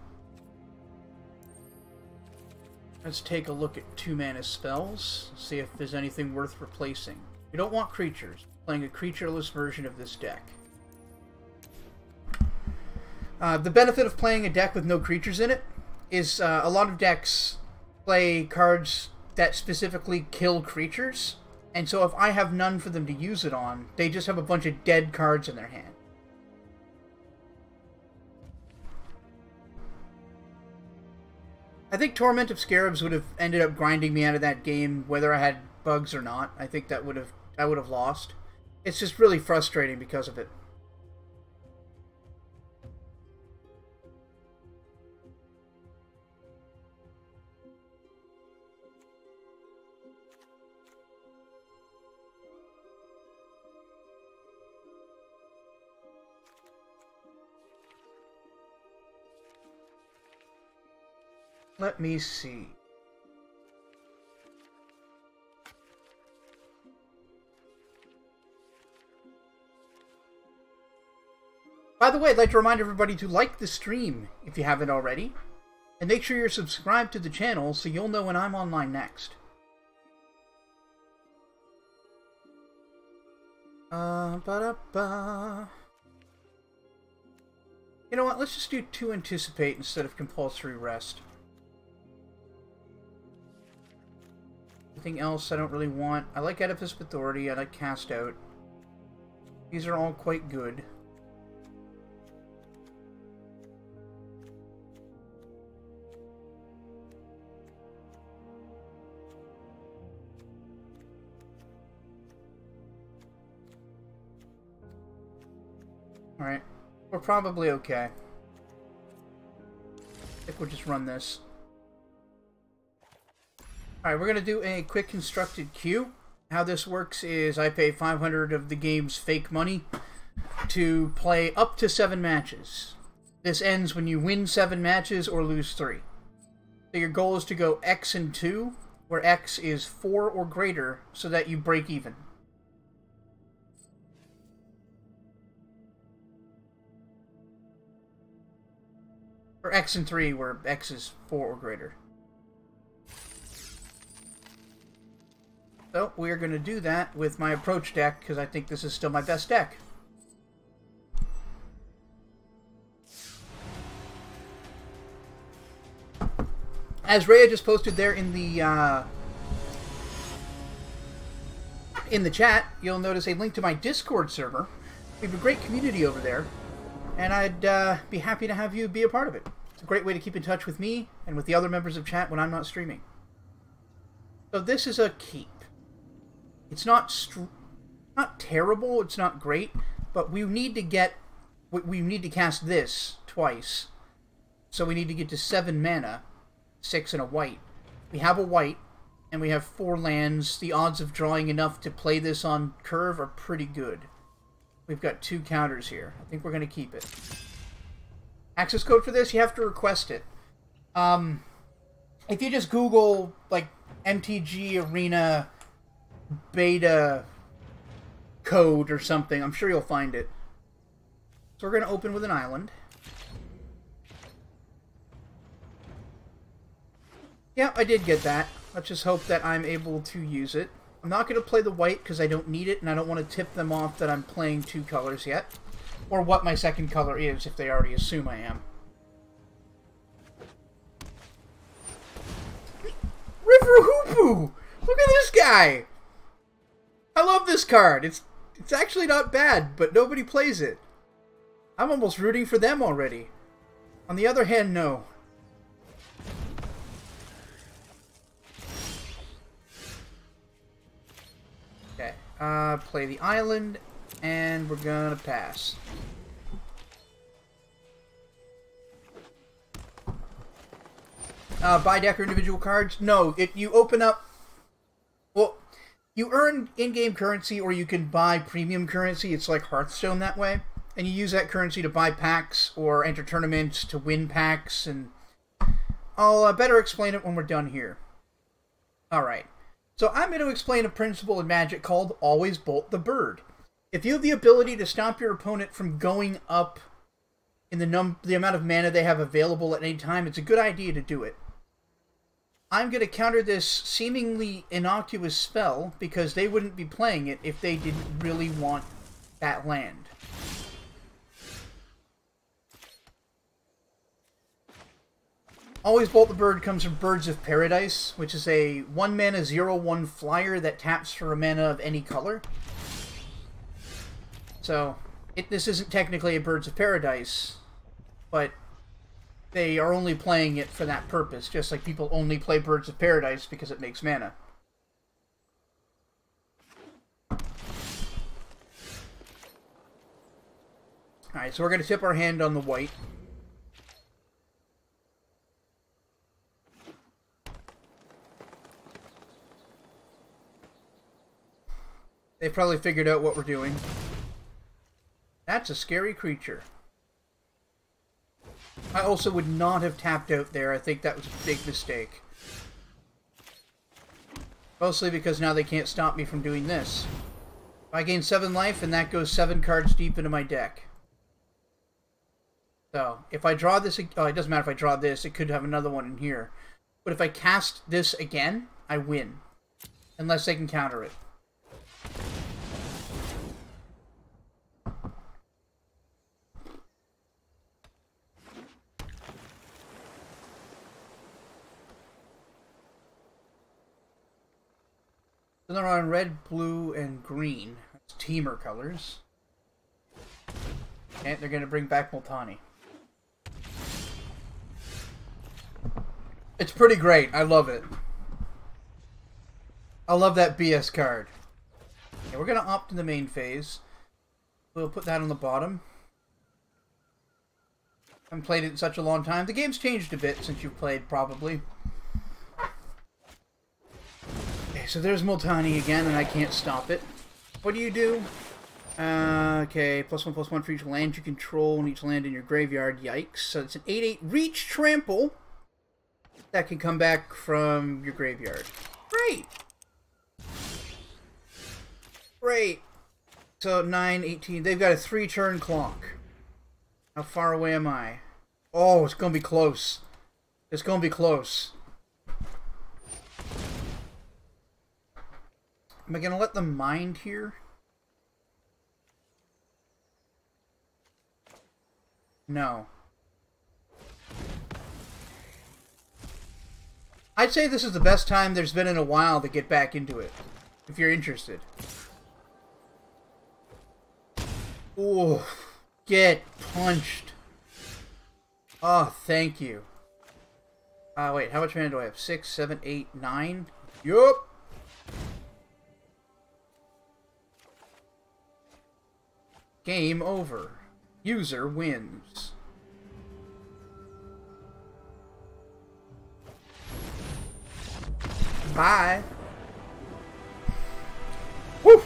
Let's take a look at 2-mana spells, see if there's anything worth replacing. We don't want creatures. We're playing a creatureless version of this deck. The benefit of playing a deck with no creatures in it is a lot of decks play cards that specifically kill creatures, and so if I have none for them to use it on, they just have a bunch of dead cards in their hand. I think Torment of Scarabs would have ended up grinding me out of that game, whether I had bugs or not. I think that I would have lost. It's just really frustrating because of it. Let me see. By the way, I'd like to remind everybody to like the stream if you haven't already, and make sure you're subscribed to the channel so you'll know when I'm online next. Ba-da-ba. You know what, let's just do 2 Anticipate instead of compulsory rest. Anything else I don't really want? I like Oedipus Authority, I like Cast Out. These are all quite good. Alright, we're probably okay. I think we'll just run this. Alright, we're going to do a quick constructed queue. How this works is I pay 500 of the game's fake money to play up to 7 matches. This ends when you win 7 matches or lose 3. So your goal is to go X and 2, where X is 4 or greater, so that you break even. Or X and 3, where X is 4 or greater. So, we're going to do that with my approach deck, because I think this is still my best deck. As Rhea just posted there in the chat, you'll notice a link to my Discord server. We have a great community over there, and I'd be happy to have you be a part of it. It's a great way to keep in touch with me and with the other members of chat when I'm not streaming. So this is a keep. It's not terrible, it's not great, but we need to cast this twice. So we need to get to 7 mana, 6 and a white. We have a white, and we have 4 lands. The odds of drawing enough to play this on curve are pretty good. We've got 2 counters here. I think we're going to keep it. Access code for this, you have to request it. If you just Google, like, MTG Arena beta code or something, I'm sure you'll find it. So we're going to open with an island. Yeah, I did get that. Let's just hope that I'm able to use it. I'm not going to play the white because I don't need it, and I don't want to tip them off that I'm playing 2 colors yet. Or what my second color is, if they already assume I am. River Hoopu! Look at this guy! I love this card. It's actually not bad, but nobody plays it. I'm almost rooting for them already. On the other hand, no. Okay, play the island, and we're gonna pass. Buy deck or individual cards? No, you open up... Well, you earn in-game currency, or you can buy premium currency. It's like Hearthstone that way. And you use that currency to buy packs, or enter tournaments to win packs, and... I'll better explain it when we're done here. Alright. So I'm going to explain a principle in Magic called Always Bolt the Bird. If you have the ability to stop your opponent from going up in the amount of mana they have available at any time, it's a good idea to do it. I'm going to counter this seemingly innocuous spell because they wouldn't be playing it if they didn't really want that land. Always Bolt the Bird comes from Birds of Paradise, which is a 1-mana 0/1 flyer that taps for a mana of any color. So, this isn't technically a Birds of Paradise, but they are only playing it for that purpose, just like people only play Birds of Paradise because it makes mana. Alright, so we're going to tip our hand on the white. They've probably figured out what we're doing. That's a scary creature. I also would not have tapped out there. I think that was a big mistake. Mostly because now they can't stop me from doing this. I gain 7 life, and that goes 7 cards deep into my deck. So, if I draw this... Oh, it doesn't matter if I draw this. It could have another one in here. But if I cast this again, I win. Unless they can counter it. So they're on red, blue, and green. That's Teamer colors. And they're going to bring back Multani. It's pretty great. I love it. I love that BS card. Okay, we're going to opt in the main phase. We'll put that on the bottom. I haven't played it in such a long time. The game's changed a bit since you've played, probably. Okay, so there's Multani again, and I can't stop it. What do you do? Okay, +1/+1 for each land you control and each land in your graveyard. Yikes. So it's an 8/8 reach trample that can come back from your graveyard. Great! Great! So 9, 18. They've got a 3-turn clock. How far away am I? Oh, it's going to be close. It's going to be close. Am I going to let them mind here? No. I'd say this is the best time there's been in a while to get back into it, if you're interested. Ooh, get punched. Oh, thank you. Wait, how much mana do I have? 6, 7, 8, 9? Yup. Game over. User wins. Bye. Woo!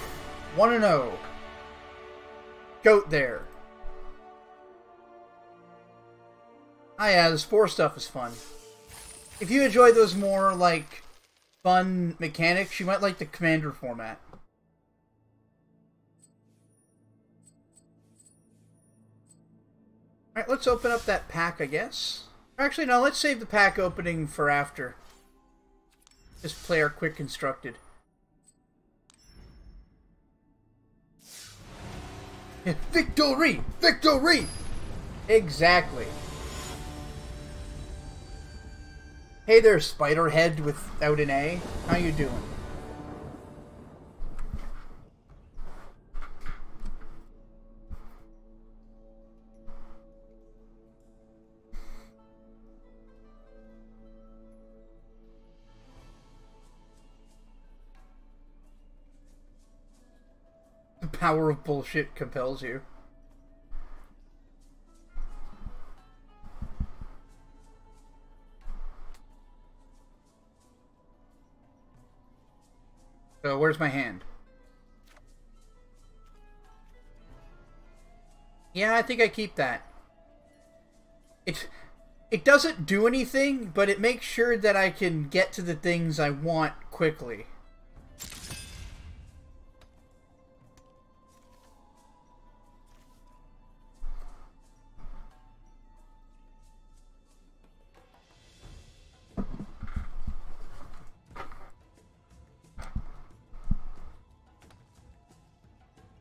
1-0. Goat there. Ah yeah, this 4 stuff is fun. If you enjoy those more, like, fun mechanics, you might like the Commander format. Alright, let's open up that pack, I guess. Actually, no, let's save the pack opening for after. Just play our quick constructed. Victory! Victory! Exactly. Hey there, Spiderhead without an A. How you doing? The power of bullshit compels you. So, where's my hand? Yeah, I think I keep that. It doesn't do anything, but it makes sure that I can get to the things I want quickly.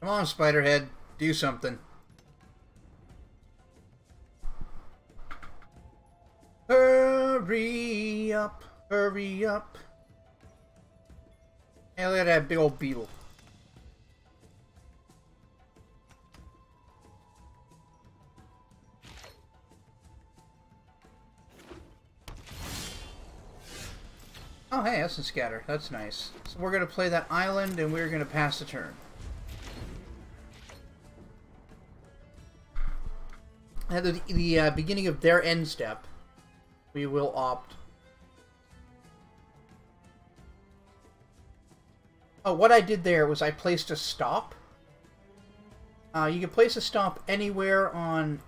Come on, Spiderhead. Do something. Hurry up. Hurry up. Hey, look at that big old beetle. Oh, hey, that's a scatter. That's nice. So we're going to play that island, and we're going to pass the turn. At the beginning of their end step, we will opt. Oh, what I did there was I placed a stop. You can place a stop anywhere on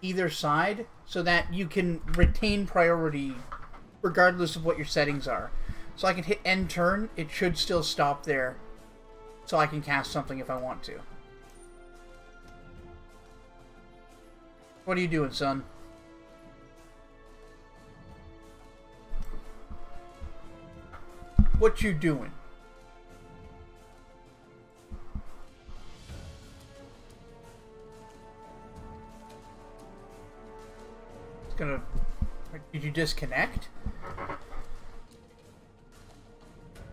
either side, so that you can retain priority regardless of what your settings are. So I can hit end turn, it should still stop there, so I can cast something if I want to. What are you doing, son? What you doing? It's gonna... Did you disconnect?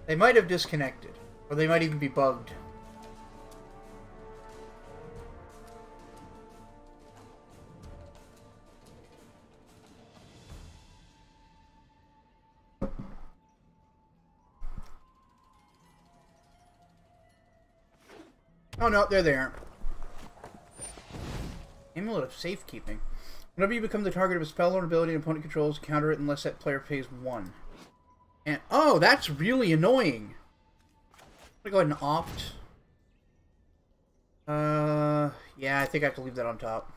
They might have disconnected, or they might even be bugged. Oh no, they're there. Amulet of Safekeeping. Whenever you become the target of a spell or ability an opponent controls, counter it unless that player pays 1. And oh, that's really annoying. I'm gonna go ahead and opt. Yeah, I think I have to leave that on top.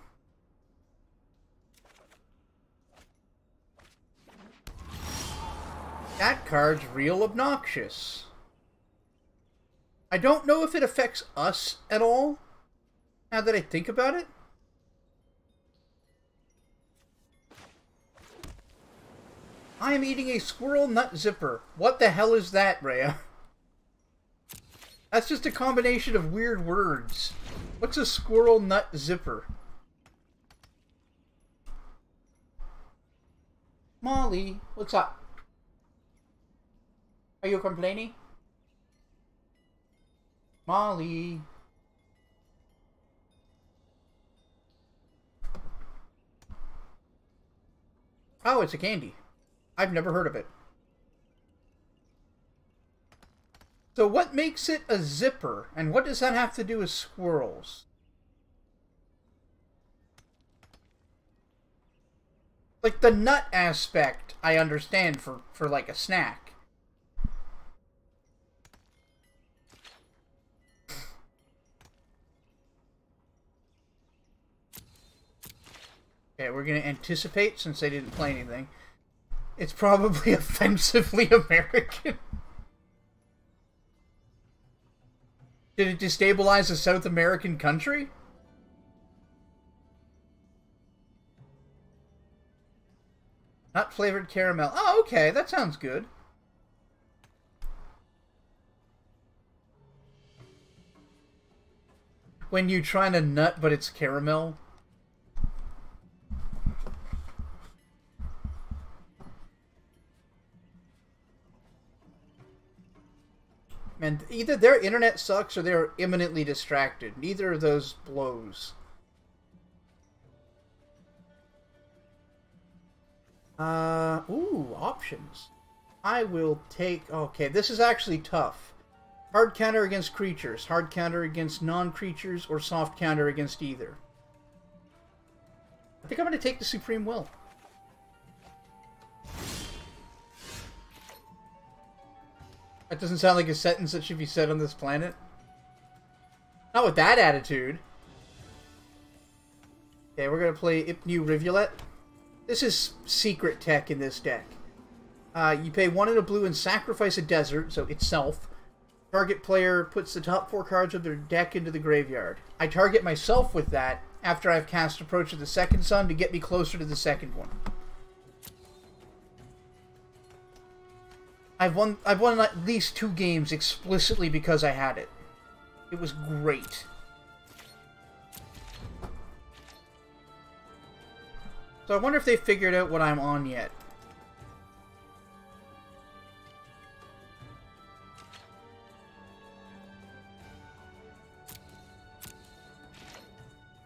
That card's real obnoxious. I don't know if it affects us at all, now that I think about it. I am eating a squirrel nut zipper. What the hell is that, Rhea? That's just a combination of weird words. What's a squirrel nut zipper? Molly, what's up? Are you complaining? Molly. Oh, it's a candy. I've never heard of it. So what makes it a zipper? And what does that have to do with squirrels? Like the nut aspect, I understand for like a snack. Okay, we're going to anticipate since they didn't play anything. It's probably offensively American. Did it destabilize a South American country? Nut flavored caramel. Oh, okay, that sounds good. When you trying to nut, but it's caramel. Man, either their internet sucks or they're imminently distracted. Neither of those blows. Ooh, options. I will take... Okay, this is actually tough. Hard counter against creatures, hard counter against non-creatures, or soft counter against either. I think I'm going to take the Supreme Will. That doesn't sound like a sentence that should be said on this planet. Not with that attitude. Okay, we're going to play Ipnu Rivulet. This is secret tech in this deck. You pay 1 and a blue and sacrifice a desert, so itself. Target player puts the top 4 cards of their deck into the graveyard. I target myself with that after I've cast Approach of the Second Sun to get me closer to the second one. I've won at least 2 games explicitly because I had it. It was great. So I wonder if they figured out what I'm on yet.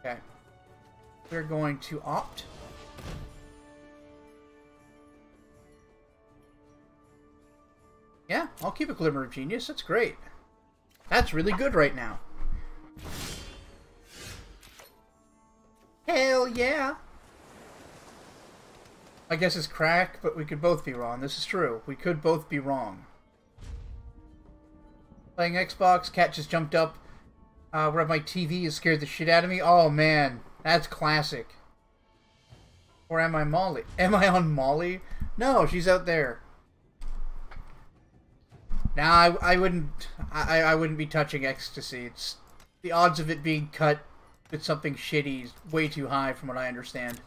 Okay. We're going to opt. Yeah, I'll keep a Glimmer of Genius. That's great. That's really good right now. Hell yeah! I guess it's crack, but we could both be wrong. This is true. We could both be wrong. Playing Xbox, cat just jumped up. Where my TV is scared the shit out of me. Oh man, that's classic. Or am I Molly? Am I on Molly? No, she's out there. Nah, I wouldn't be touching ecstasy. It's the odds of it being cut with something shitty is way too high from what I understand.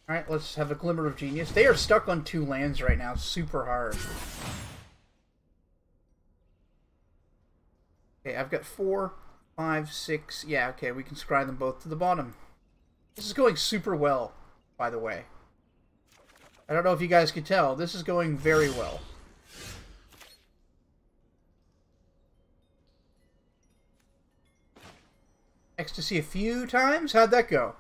Alright, let's have a Glimmer of Genius. They are stuck on 2 lands right now, super hard. Okay, I've got 4, 5, 6... Yeah, okay, we can scry them both to the bottom. This is going super well, by the way. I don't know if you guys could tell. This is going very well. Ecstasy a few times? How'd that go?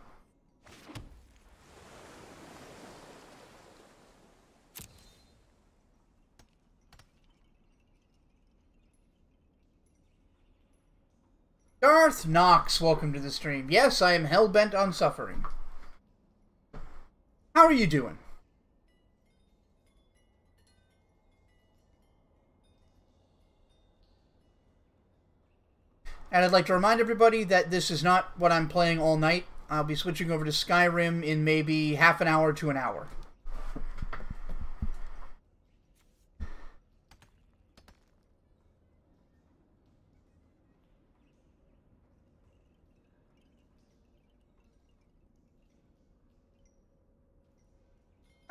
Darth Knox, welcome to the stream. Yes, I am hell-bent on suffering. How are you doing? And I'd like to remind everybody that this is not what I'm playing all night. I'll be switching over to Skyrim in maybe half an hour to an hour.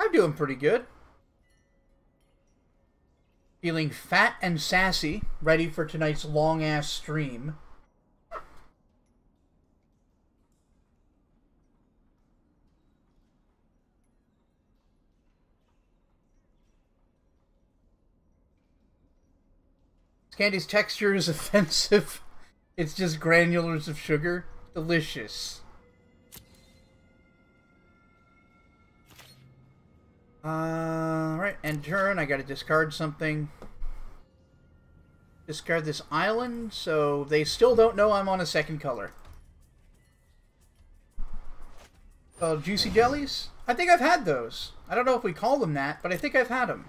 I'm doing pretty good. Feeling fat and sassy, ready for tonight's long-ass stream. This candy's texture is offensive. It's just granulars of sugar. Delicious. Alright, end turn. I gotta discard something. Discard this island, so they still don't know I'm on a second color. Oh, Juicy Jellies? I think I've had those. I don't know if we call them that, but I think I've had them.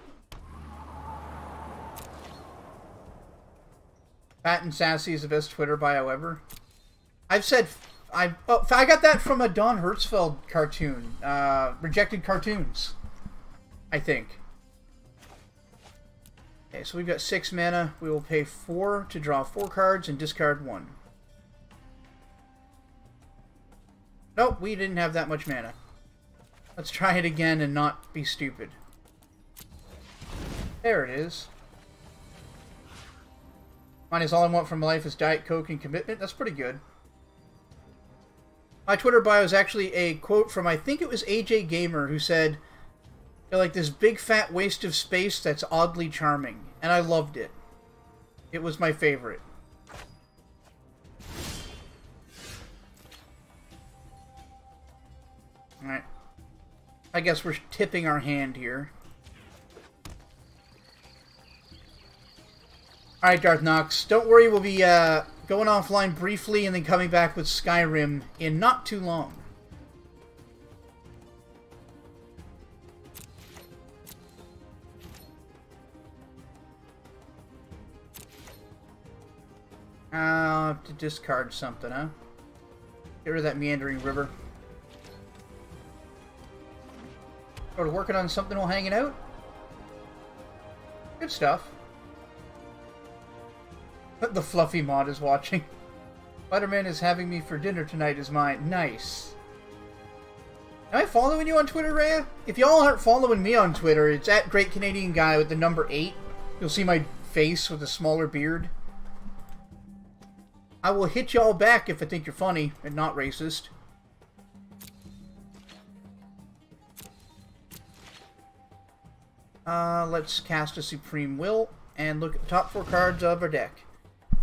Fat and Sassy is the best Twitter bio ever. I've said... I got that from a Don Hertzfeld cartoon. Rejected Cartoons. I think. Okay, so we've got 6 mana. We will pay 4 to draw 4 cards and discard 1. Nope, we didn't have that much mana. Let's try it again and not be stupid. There it is. Mine is all I want from life is Diet Coke and commitment. That's pretty good. My Twitter bio is actually a quote from, I think it was AJ Gamer, who said... You're like this big fat waste of space that's oddly charming. And I loved it. It was my favorite. Alright. I guess we're tipping our hand here. Alright, Darth Knox. Don't worry, we'll be going offline briefly and then coming back with Skyrim in not too long. I'll have to discard something, huh? Get rid of that meandering river. Go to working on something while hanging out? Good stuff. The fluffy mod is watching. Spider-Man is having me for dinner tonight is mine. Nice. Am I following you on Twitter, Rhea? If y'all aren't following me on Twitter, it's at Great Canadian Guy with the number 8. You'll see my face with a smaller beard. I will hit y'all back if I think you're funny and not racist. Let's cast a Supreme Will and look at the top 4 cards of our deck.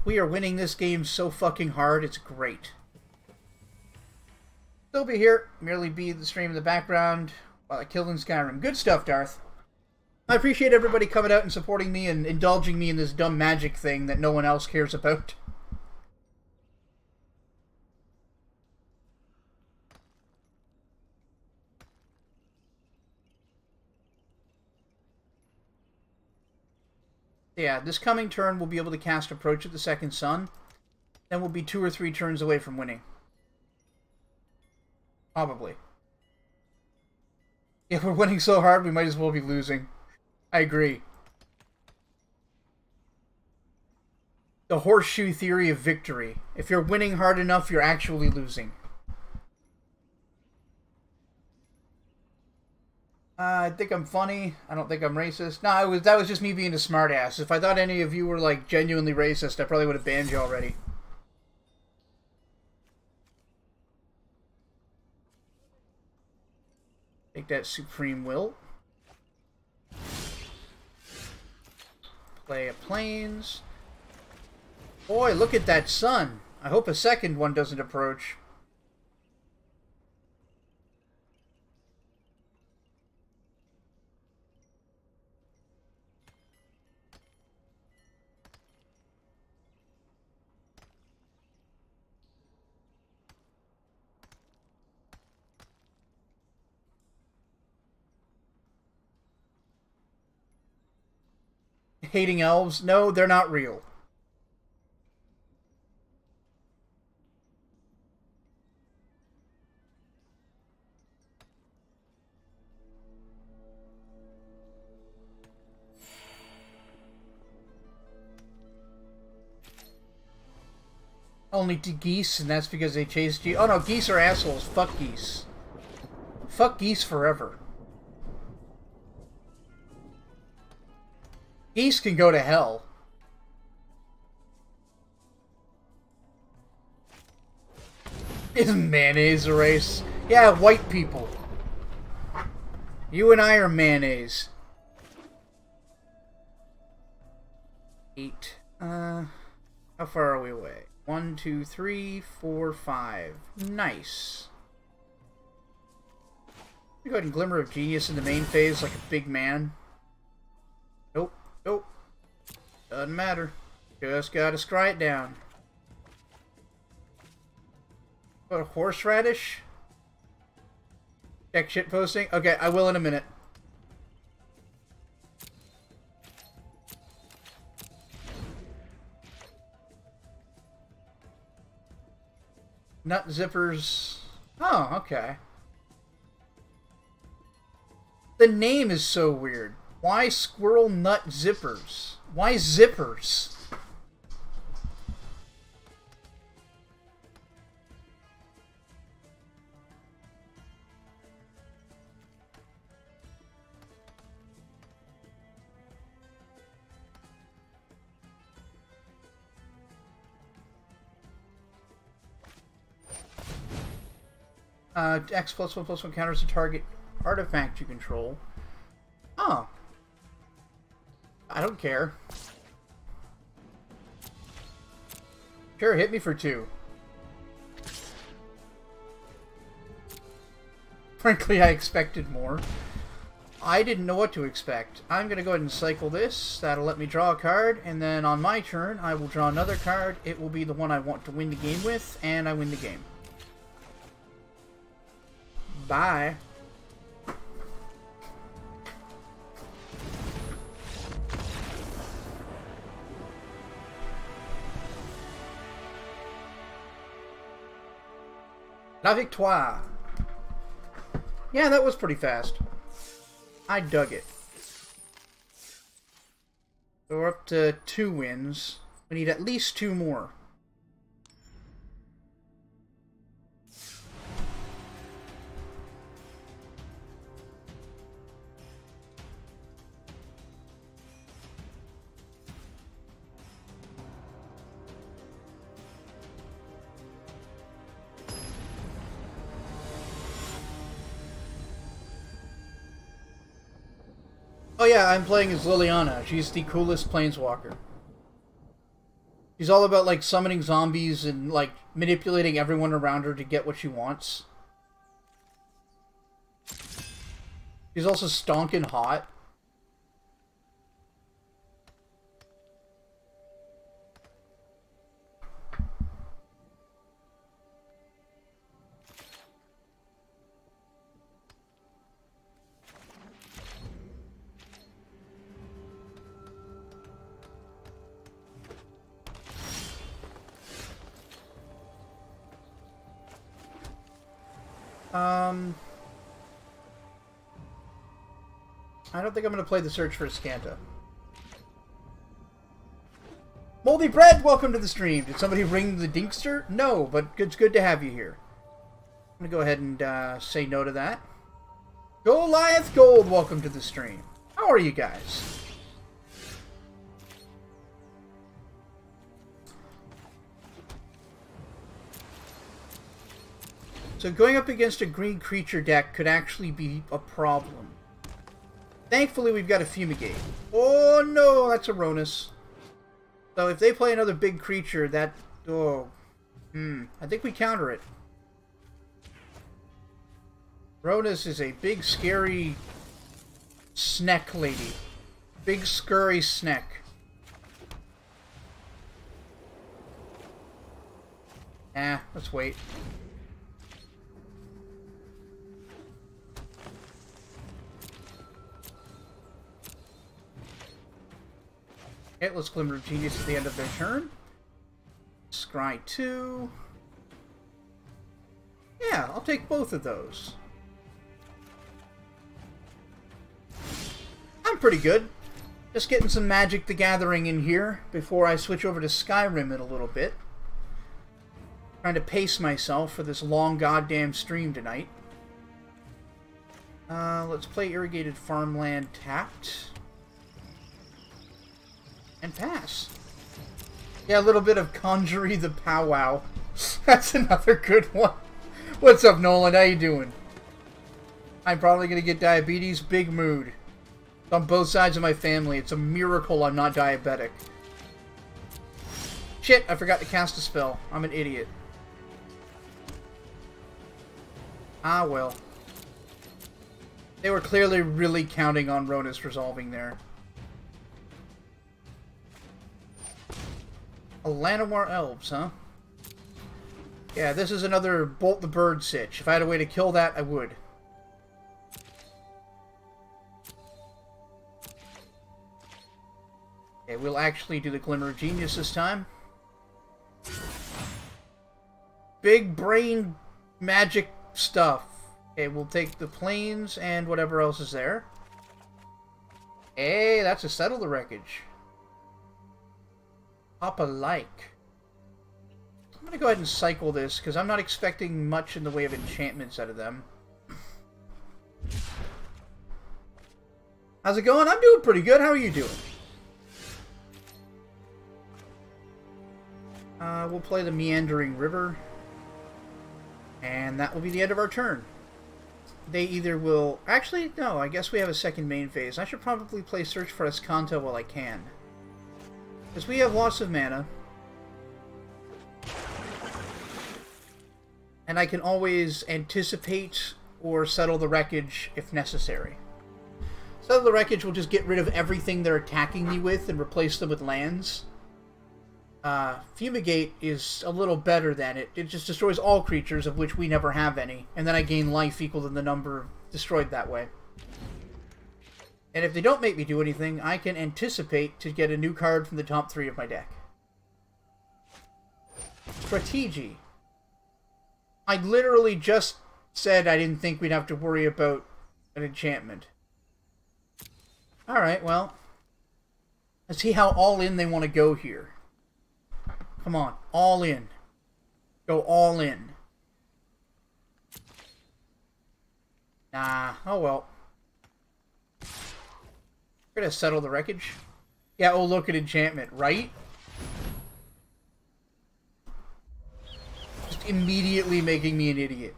We are winning this game so fucking hard, it's great. Still be here, merely be the stream in the background while I kill in Skyrim. Good stuff, Darth. I appreciate everybody coming out and supporting me and indulging me in this dumb magic thing that no one else cares about. Yeah, this coming turn we'll be able to cast Approach of the Second Sun. Then we'll be 2 or 3 turns away from winning. Probably. If we're winning so hard, we might as well be losing. I agree. The horseshoe theory of victory. If you're winning hard enough, you're actually losing. I think I'm funny. I don't think I'm racist. No, that was just me being a smartass. If I thought any of you were, like, genuinely racist, I probably would have banned you already. Take that Supreme Will. Play a Plains. Boy, look at that sun. I hope a second one doesn't approach. Hating elves? No, they're not real. Only to geese, and that's because they chased you. Oh no, geese are assholes. Fuck geese. Fuck geese forever. Geese can go to hell. Isn't mayonnaise a race? Yeah, white people. You and I are mayonnaise. 8. How far are we away? 1, 2, 3, 4, 5. Nice. We go ahead and Glimmer of Genius in the main phase like a big man. Nope. Nope. Doesn't matter. Just gotta scry it down. What, a horseradish? Check shit posting? Okay, I will in a minute. Nut zippers. Oh, okay. The name is so weird. Why squirrel nut zippers? Why zippers? X +1/+1 counters the target artifact you control. Oh. I don't care. Sure, hit me for 2. Frankly, I expected more. I didn't know what to expect. I'm going to go ahead and cycle this. That'll let me draw a card, and then on my turn, I will draw another card. It will be the one I want to win the game with, and I win the game. Bye. La victoire. Yeah, that was pretty fast. I dug it. So we're up to 2 wins. We need at least 2 more. Oh yeah, I'm playing as Liliana. She's the coolest planeswalker. She's all about, like, summoning zombies and, like, manipulating everyone around her to get what she wants. She's also stonking hot. I don't think I'm going to play the Search for Scanta. Moldy Bread, welcome to the stream. Did somebody ring the Dinkster? No, but it's good to have you here. I'm going to go ahead and say no to that. Goliath Gold, welcome to the stream. How are you guys? So going up against a green creature deck could actually be a problem. Thankfully, we've got a Fumigate. Oh no, that's a Ronus. So if they play another big creature, that... Oh. I think we counter it. Ronus is a big, scary... Sneck lady. Big, scurry Sneck. Let's wait. Okay, let's Glimmer of Genius at the end of their turn. Scry 2. Yeah, I'll take both of those. I'm pretty good. Just getting some Magic the Gathering in here before I switch over to Skyrim in a little bit. Trying to pace myself for this long goddamn stream tonight. Let's play Irrigated Farmland tapped. And pass. Yeah, a little bit of Conjury the Powwow. That's another good one. What's up, Nolan? How you doing? I'm probably going to get diabetes. Big mood. It's on both sides of my family. It's a miracle I'm not diabetic. Shit, I forgot to cast a spell. I'm an idiot. Ah, well. They were clearly really counting on Ronus resolving there. Llanowar Elves, huh? Yeah, this is another Bolt the Bird sitch. If I had a way to kill that, I would. Okay, we'll actually do the Glimmer of Genius this time. Big brain magic stuff. Okay, we'll take the planes and whatever else is there. Hey, that's a Settle the Wreckage. Papa-like. I'm going to go ahead and cycle this, because I'm not expecting much in the way of enchantments out of them. How's it going? I'm doing pretty good. How are you doing? We'll play the Meandering River. And that will be the end of our turn. They either will... Actually, no, I guess we have a second main phase. I should probably play Search for Escanta while I can. Because we have lots of mana. And I can always anticipate or Settle the Wreckage if necessary. Settle the Wreckage will just get rid of everything they're attacking me with and replace them with lands. Fumigate is a little better than it. It just destroys all creatures, of which we never have any. And then I gain life equal to the number destroyed that way. And if they don't make me do anything, I can anticipate to get a new card from the top 3 of my deck. Strategy. I literally just said I didn't think we'd have to worry about an enchantment. Alright, well. Let's see how all in they want to go here. Come on, all in. Go all in. Nah, oh well. We're gonna Settle the Wreckage. Yeah, oh look at enchantment, right? Just immediately making me an idiot.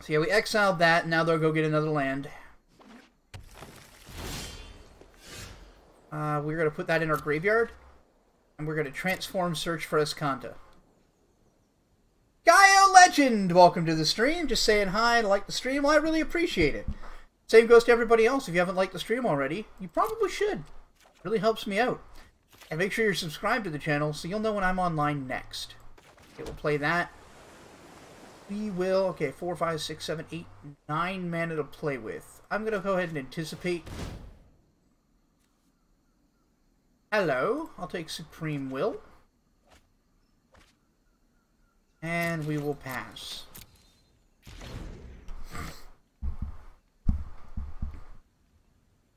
So yeah, we exiled that, now they'll go get another land. We're going to put that in our graveyard. And we're going to transform search for Escanta. Gaio Legend! Welcome to the stream. Just saying hi and like the stream. Well, I really appreciate it. Same goes to everybody else. If you haven't liked the stream already, you probably should. It really helps me out. And make sure you're subscribed to the channel so you'll know when I'm online next. Okay, we'll play that. We will... Okay, 4, 5, 6, 7, 8, 9 mana to play with. I'm going to go ahead and anticipate. Hello. I'll take Supreme Will. And we will pass.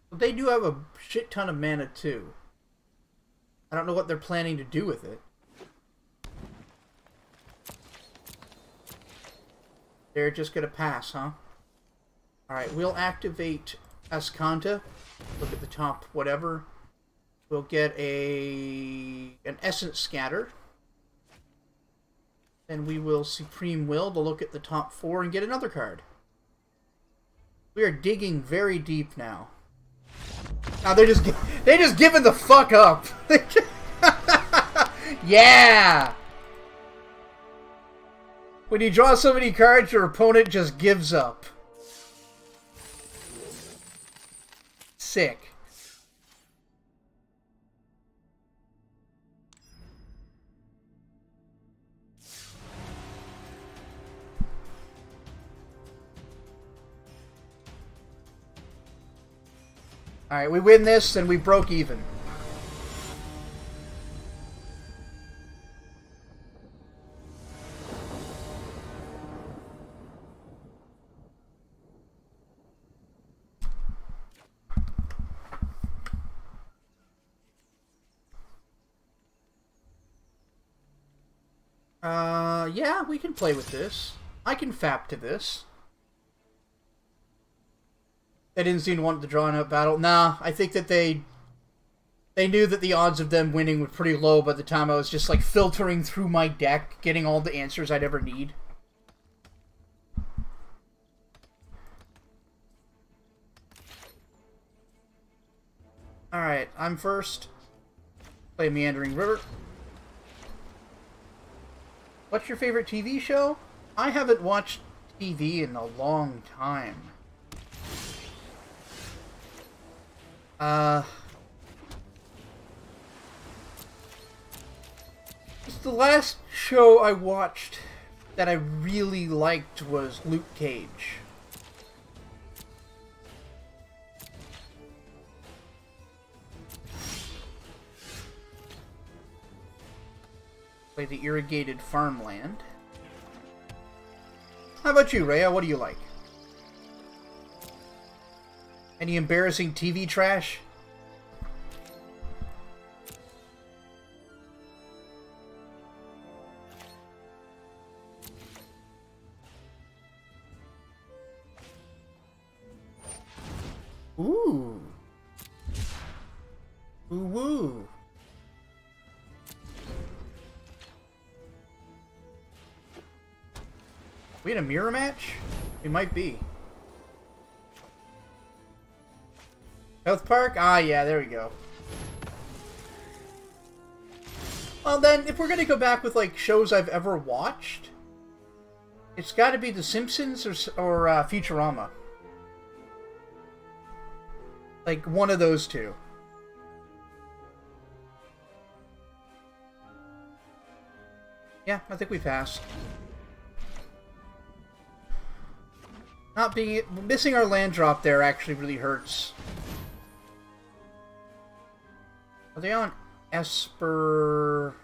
But they do have a shit ton of mana too. I don't know what they're planning to do with it. They're just gonna pass, huh? Alright, we'll activate Escanta. Look at the top, whatever. We'll get an Essence Scatter. Then we will Supreme Will to look at the top 4 and get another card. We are digging very deep now. Now they're just giving the fuck up. Yeah! When you draw so many cards, your opponent just gives up. Sick. Alright, we win this and we broke even. Yeah, we can play with this. I can fap to this. They didn't seem to want to draw an out battle. Nah, I think that they knew that the odds of them winning were pretty low by the time I was just like filtering through my deck, getting all the answers I'd ever need. Alright, I'm first. Play Meandering River. What's your favorite TV show? I haven't watched TV in a long time. The last show I watched that I really liked was Luke Cage. Play the Irrigated Farmland. How about you, Rhea? What do you like? Any embarrassing TV trash? Ooh. Ooh woo. We in a mirror match? It might be. South Park? Ah, yeah, there we go. Well then, if we're gonna go back with, like, shows I've ever watched, it's gotta be The Simpsons or Futurama. Like, one of those two. Yeah, I think we passed. Missing our land drop there actually really hurts. Are they on Esper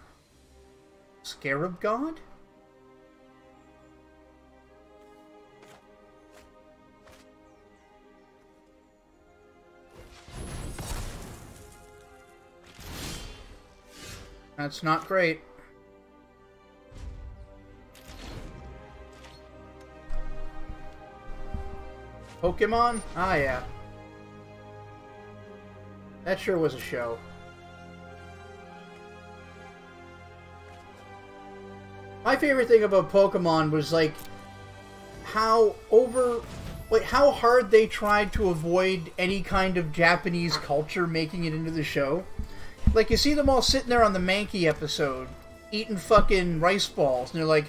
Scarab God? That's not great. Pokemon? Ah, yeah. That sure was a show. My favorite thing about Pokemon was, like, how like how hard they tried to avoid any kind of Japanese culture making it into the show. Like, you see them all sitting there on the Mankey episode, eating fucking rice balls, and they're like,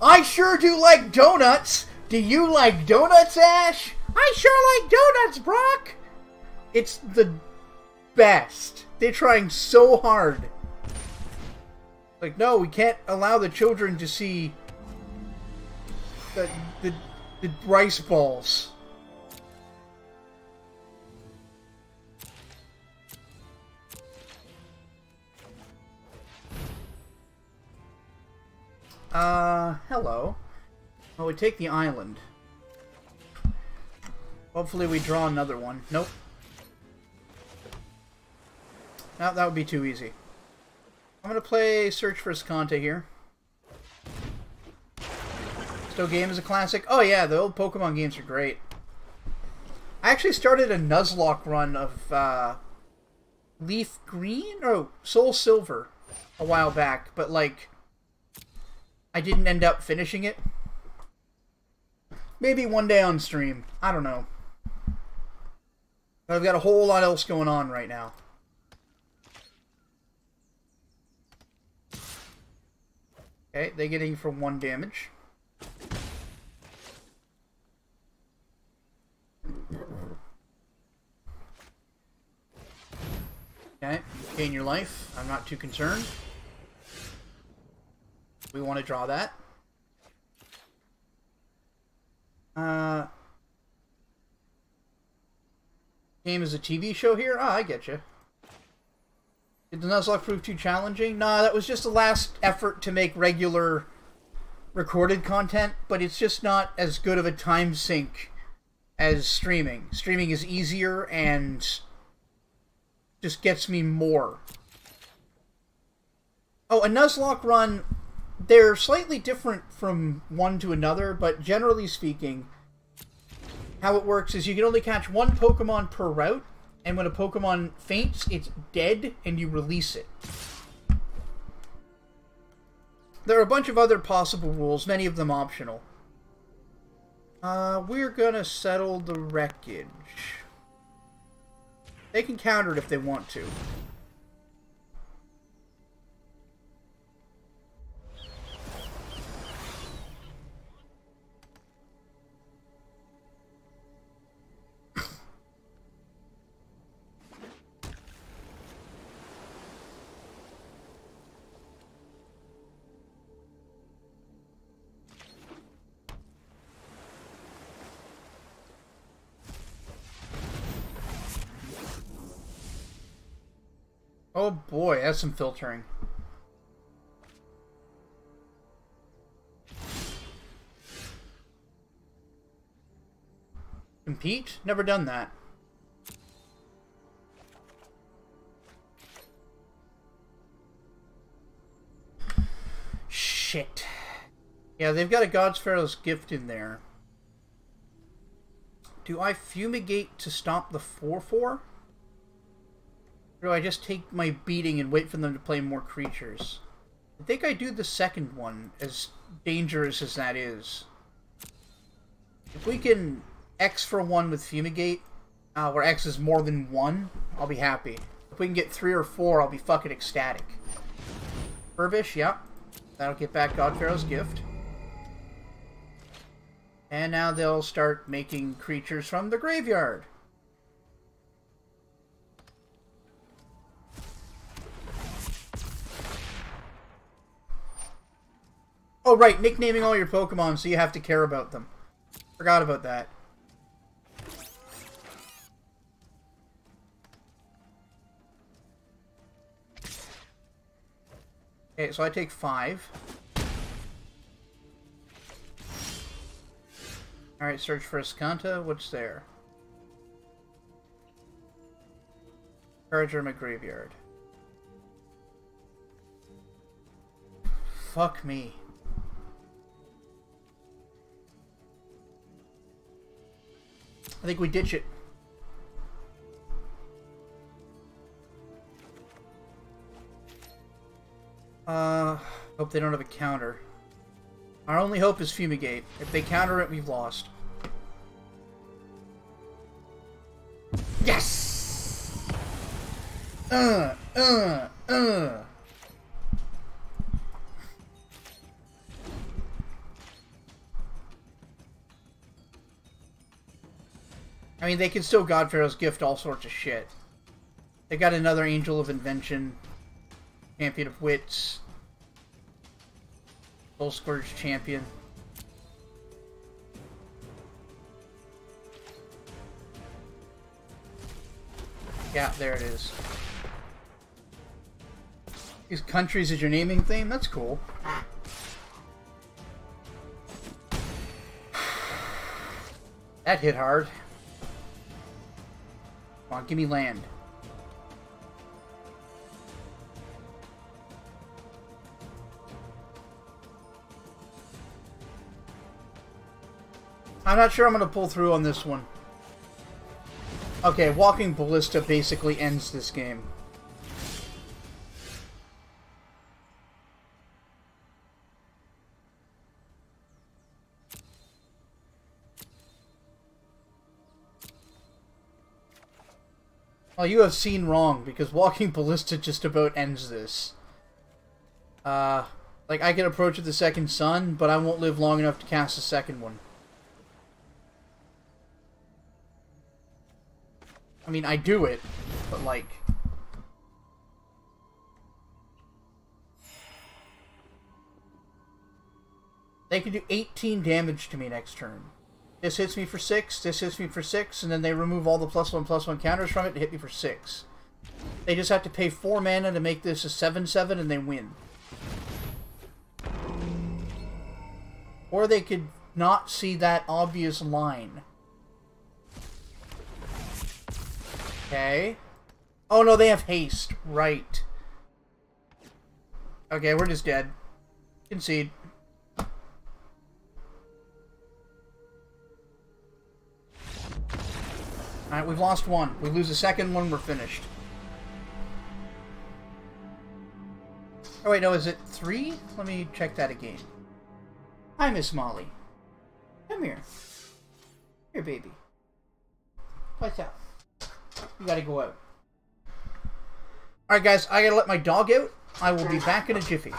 I sure do like donuts! Do you like donuts, Ash? I sure like donuts, Brock! It's the best. They're trying so hard. Like, no, we can't allow the children to see the rice balls. Hello. Well, we take the island. Hopefully we draw another one. Nope. No, that would be too easy. I'm gonna play Search for Escanta here. Still game is a classic. Oh yeah, the old Pokemon games are great. I actually started a Nuzlocke run of Leaf Green? Oh, Soul Silver a while back, but like I didn't end up finishing it. Maybe one day on stream. I don't know. But I've got a whole lot else going on right now. Okay, they getting for 1 damage. Okay, gain your life. I'm not too concerned. We want to draw that. Game is a TV show here? Ah, I get you. Did the Nuzlocke prove too challenging? Nah, that was just a last effort to make regular recorded content, but it's just not as good of a time sink as streaming. Streaming is easier and just gets me more. Oh, a Nuzlocke run, they're slightly different from one to another, but generally speaking, how it works is you can only catch 1 Pokemon per route, and when a Pokemon faints, it's dead, and you release it. There are a bunch of other possible rules, many of them optional. We're gonna settle the wreckage. They can counter it if they want to. Oh boy, that's some filtering. Compete? Never done that. Shit. Yeah, they've got a God's Pharaoh's Gift in there. Do I fumigate to stop the 4/4? Or do I just take my beating and wait for them to play more creatures? I think I do the second one, as dangerous as that is. If we can X for 1 with Fumigate, where X is more than 1, I'll be happy. If we can get 3 or 4, I'll be fucking ecstatic. Furbish, yep. That'll get back God Pharaoh's Gift. And now they'll start making creatures from the graveyard. Oh, right, nicknaming all your Pokemon so you have to care about them. Forgot about that. Okay, so I take 5. Alright, search for Escanta. What's there? Charger in my graveyard. Fuck me. I think we ditch it. Hope they don't have a counter. Our only hope is Fumigate. If they counter it, we've lost. uh, uh. I mean, they can still God Pharaoh's Gift all sorts of shit. They got another Angel of Invention, Champion of Wits, Soul Scourge Champion. Yeah, there it is. These countries is your naming theme? That's cool. That hit hard. Come on, give me land. I'm not sure I'm going to pull through on this one. Okay, Walking Ballista basically ends this game. Well, you have seen wrong, because Walking Ballista just about ends this. Like, I can approach with the second sun, but I won't live long enough to cast a second one. I mean, I do it, but like... They can do 18 damage to me next turn. This hits me for 6, this hits me for 6, and then they remove all the +1/+1 counters from it to hit me for 6. They just have to pay 4 mana to make this a 7/7 and they win. Or they could not see that obvious line. Okay. Oh no, they have haste. Right. Okay, we're just dead. Concede. Alright, we've lost one. We lose the second one, we're finished. Oh wait, no, is it 3? Let me check that again. Hi, Miss Molly. Come here. Here, baby. What's up? You gotta go out. Alright guys, I gotta let my dog out. I will be back in a jiffy.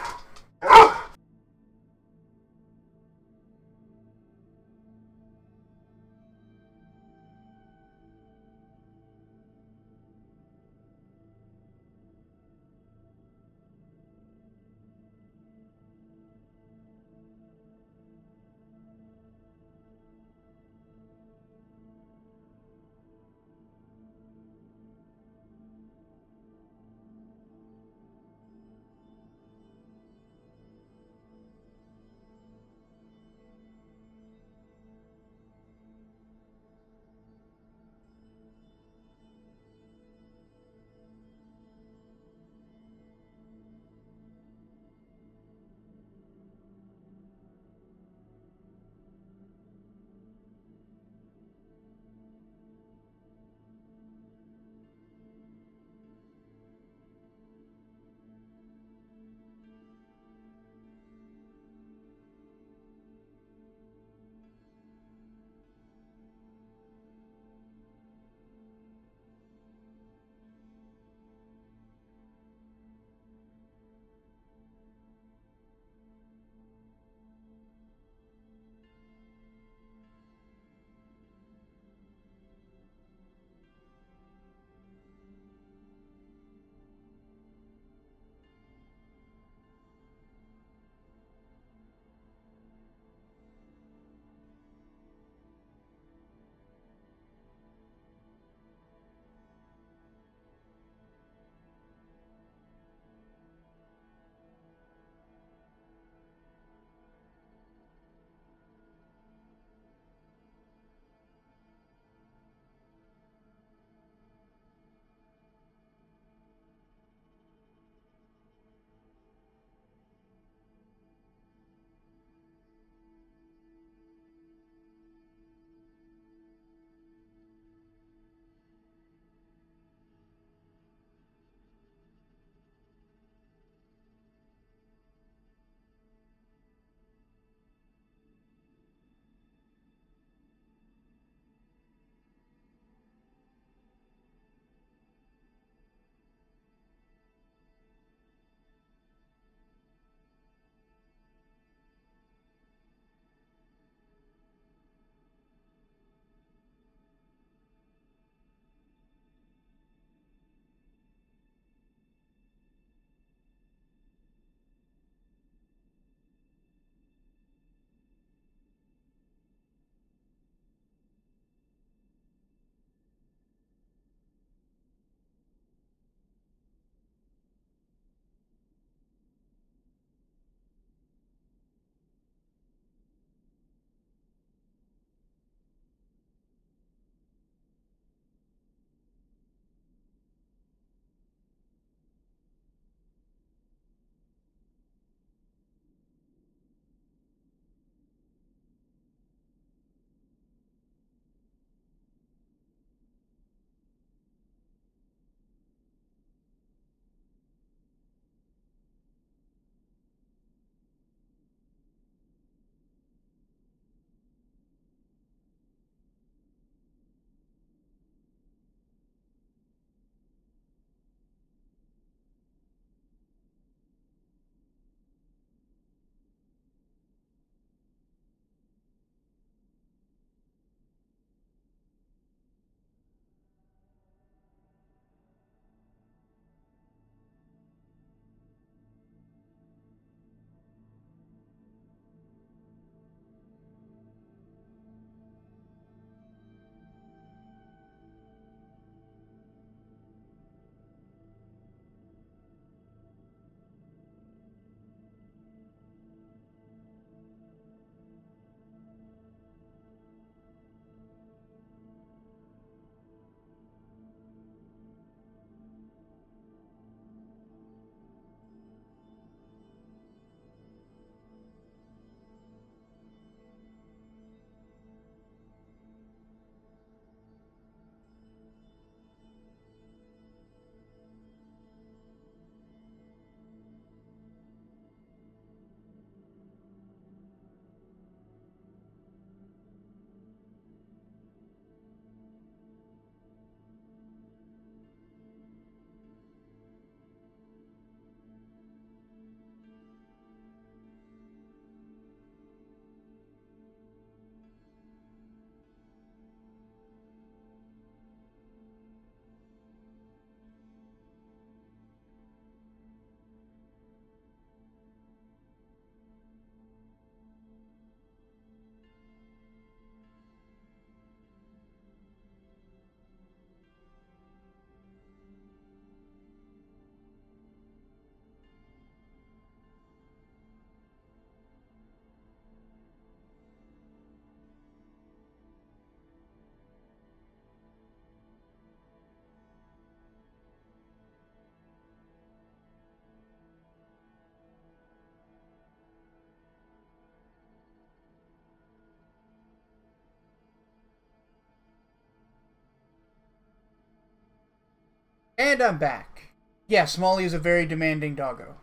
And I'm back. Yes, Molly is a very demanding doggo.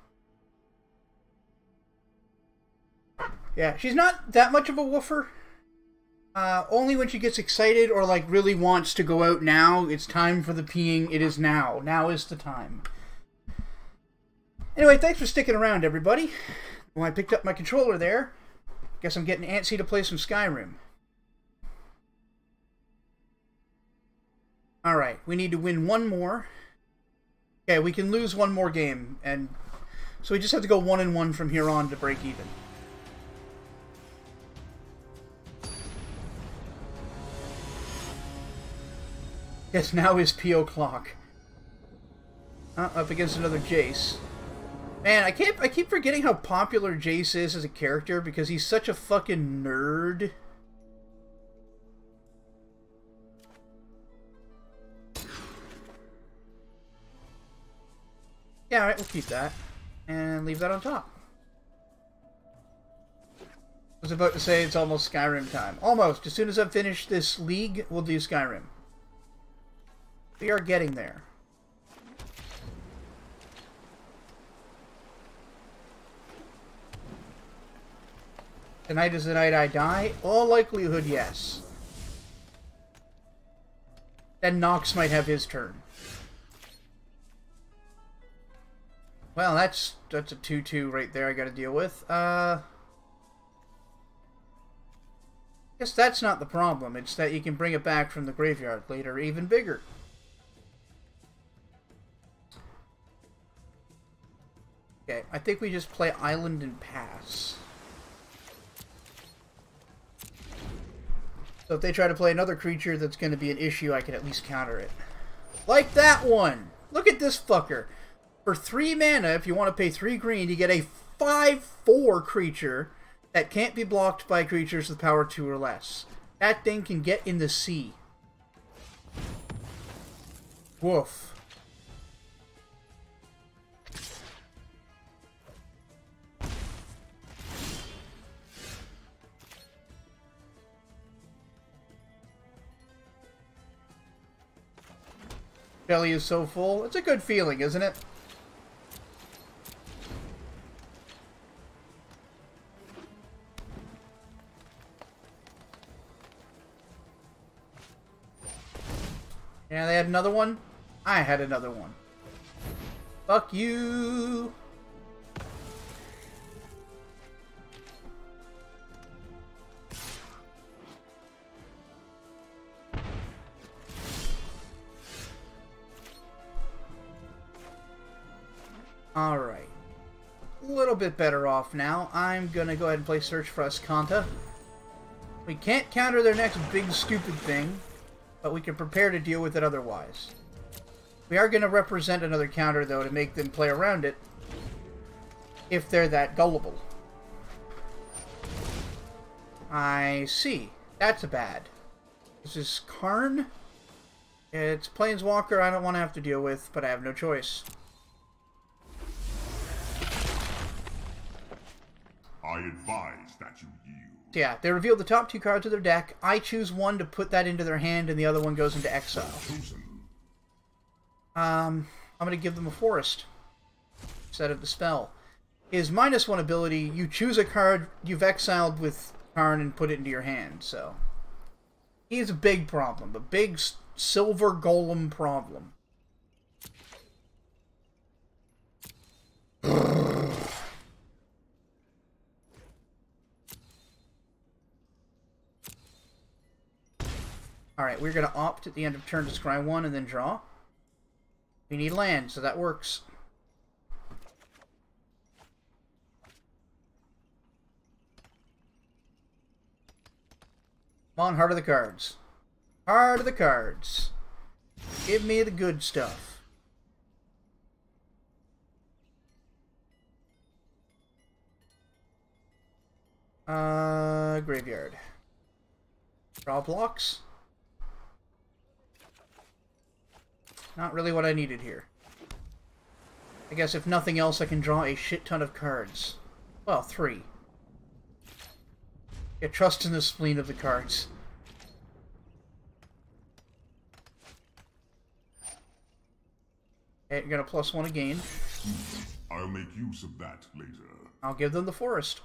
Yeah, she's not that much of a woofer. Only when she gets excited or like really wants to go out now. It's time for the peeing. It is now. Now is the time. Anyway, thanks for sticking around, everybody. When I picked up my controller there, guess I'm getting antsy to play some Skyrim. Alright, we need to win one more. Okay, we can lose one more game, and so we just have to go 1-1 from here on to break even. Yes, now is P.O. Clock. Up against another Jace. Man, I keep forgetting how popular Jace is as a character because he's such a fucking nerd. Yeah, alright, we'll keep that. And leave that on top. I was about to say it's almost Skyrim time. Almost. As soon as I've finished this league, we'll do Skyrim. We are getting there. Tonight is the night I die? All likelihood, yes. Then Nox might have his turn. Well, that's a 2-2 right there I gotta deal with. Guess that's not the problem. It's that you can bring it back from the graveyard later, even bigger. Okay, I think we just play Island and pass. So if they try to play another creature that's going to be an issue, I can at least counter it. Like that one! Look at this fucker! For 3 mana, if you want to pay 3 green, you get a 5/4 creature that can't be blocked by creatures with power 2 or less. That thing can get in the sea. Woof. Belly is so full. It's a good feeling, isn't it? Yeah, they had another one. I had another one. Fuck you. Alright. A little bit better off now. I'm gonna go ahead and play Search for Ascanta. We can't counter their next big stupid thing, but we can prepare to deal with it otherwise. We are gonna represent another counter, though, to make them play around it, if they're that gullible. I see. That's a bad. This is Karn. It's Planeswalker I don't want to have to deal with, but I have no choice. I advise that you yield. Yeah, they reveal the top 2 cards of their deck. I choose one to put that into their hand, and the other one goes into exile. I'm going to give them a forest instead of the spell. His -1 ability, you choose a card you've exiled with Karn and put it into your hand, so... He's a big problem. A big silver golem problem. Alright, we're going to opt at the end of turn to scry 1 and then draw. We need land, so that works. Come on, Heart of the Cards. Heart of the Cards. Give me the good stuff. Graveyard. Draw blocks. Not really what I needed here. I guess if nothing else, I can draw a shit ton of cards. Well, 3. Get trust in the spleen of the cards. Okay, got a +1 again. I'll make use of that later. I'll give them the forest.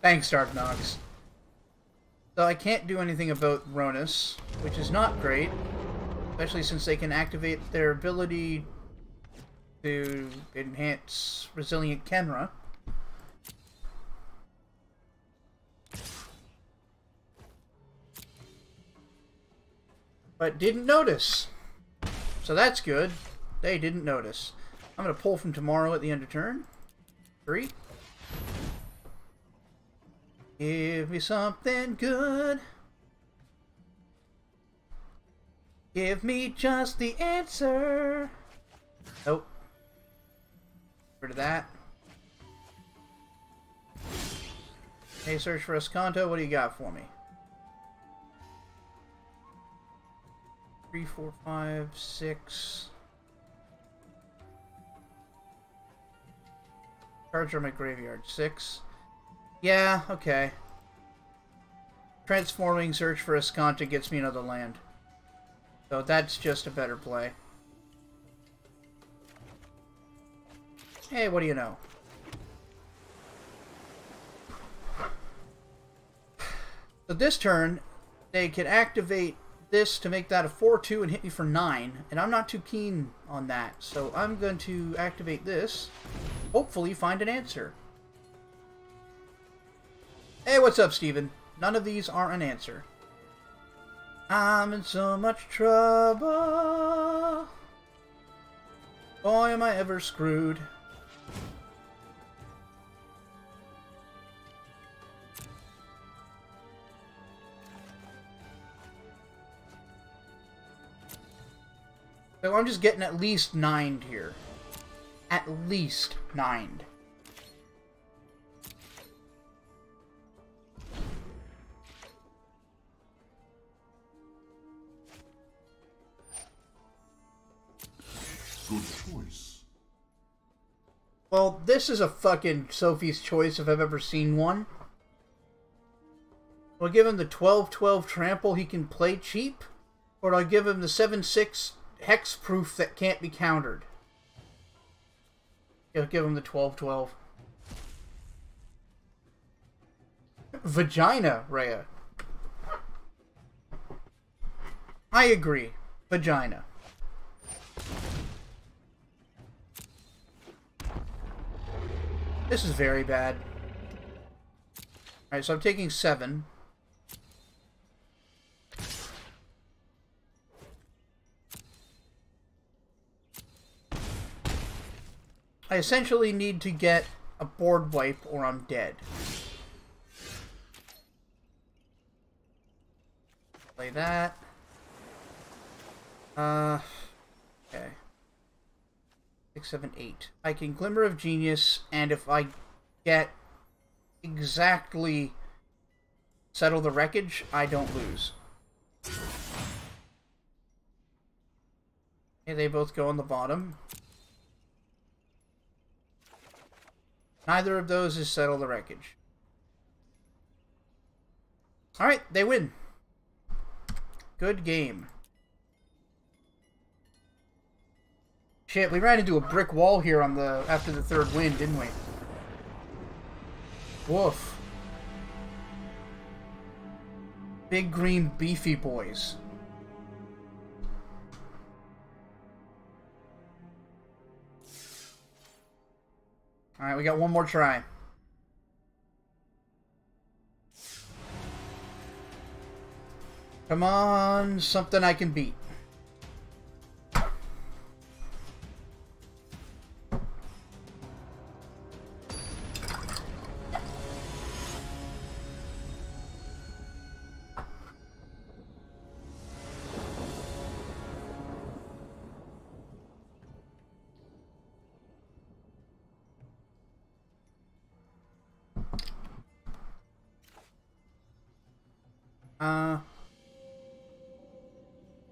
Thanks, Dark Nox. So I can't do anything about Ronus, which is not great, especially since they can activate their ability to enhance Resilient Kenra. But didn't notice. So that's good. They didn't notice. I'm going to pull from tomorrow at the end of turn. 3. Give me something good. Give me just the answer. Nope. Rid of that. Hey, search for Escanto. What do you got for me? 3, 4, 5, 6. Cards are in my graveyard. 6. Yeah, okay. Transforming search for Escanto gets me another land. So that's just a better play. Hey, what do you know? So this turn, they could activate this to make that a 4/2 and hit me for 9, and I'm not too keen on that. So I'm going to activate this, hopefully find an answer. Hey, what's up, Steven? None of these are an answer. I'm in so much trouble. Boy, am I ever screwed. So I'm just getting at least 9'd here. At least 9'd. Good choice. Well, this is a fucking Sophie's Choice if I've ever seen one. Do I give him the 12/12 trample he can play cheap? Or do I give him the 7/6 hexproof that can't be countered? I'll give him the 12/12. Vagina, Rhea. I agree. Vagina. This is very bad. Alright, so I'm taking 7. I essentially need to get a board wipe or I'm dead. Play that. Okay. 6, 7, 8. I can Glimmer of Genius, and if I get exactly Settle the Wreckage, I don't lose. Okay, they both go on the bottom. Neither of those is Settle the Wreckage. Alright, they win. Good game. Shit, we ran into a brick wall here on the after the third win, didn't we? Woof. Big green beefy boys. Alright, we got one more try. Come on, something I can beat.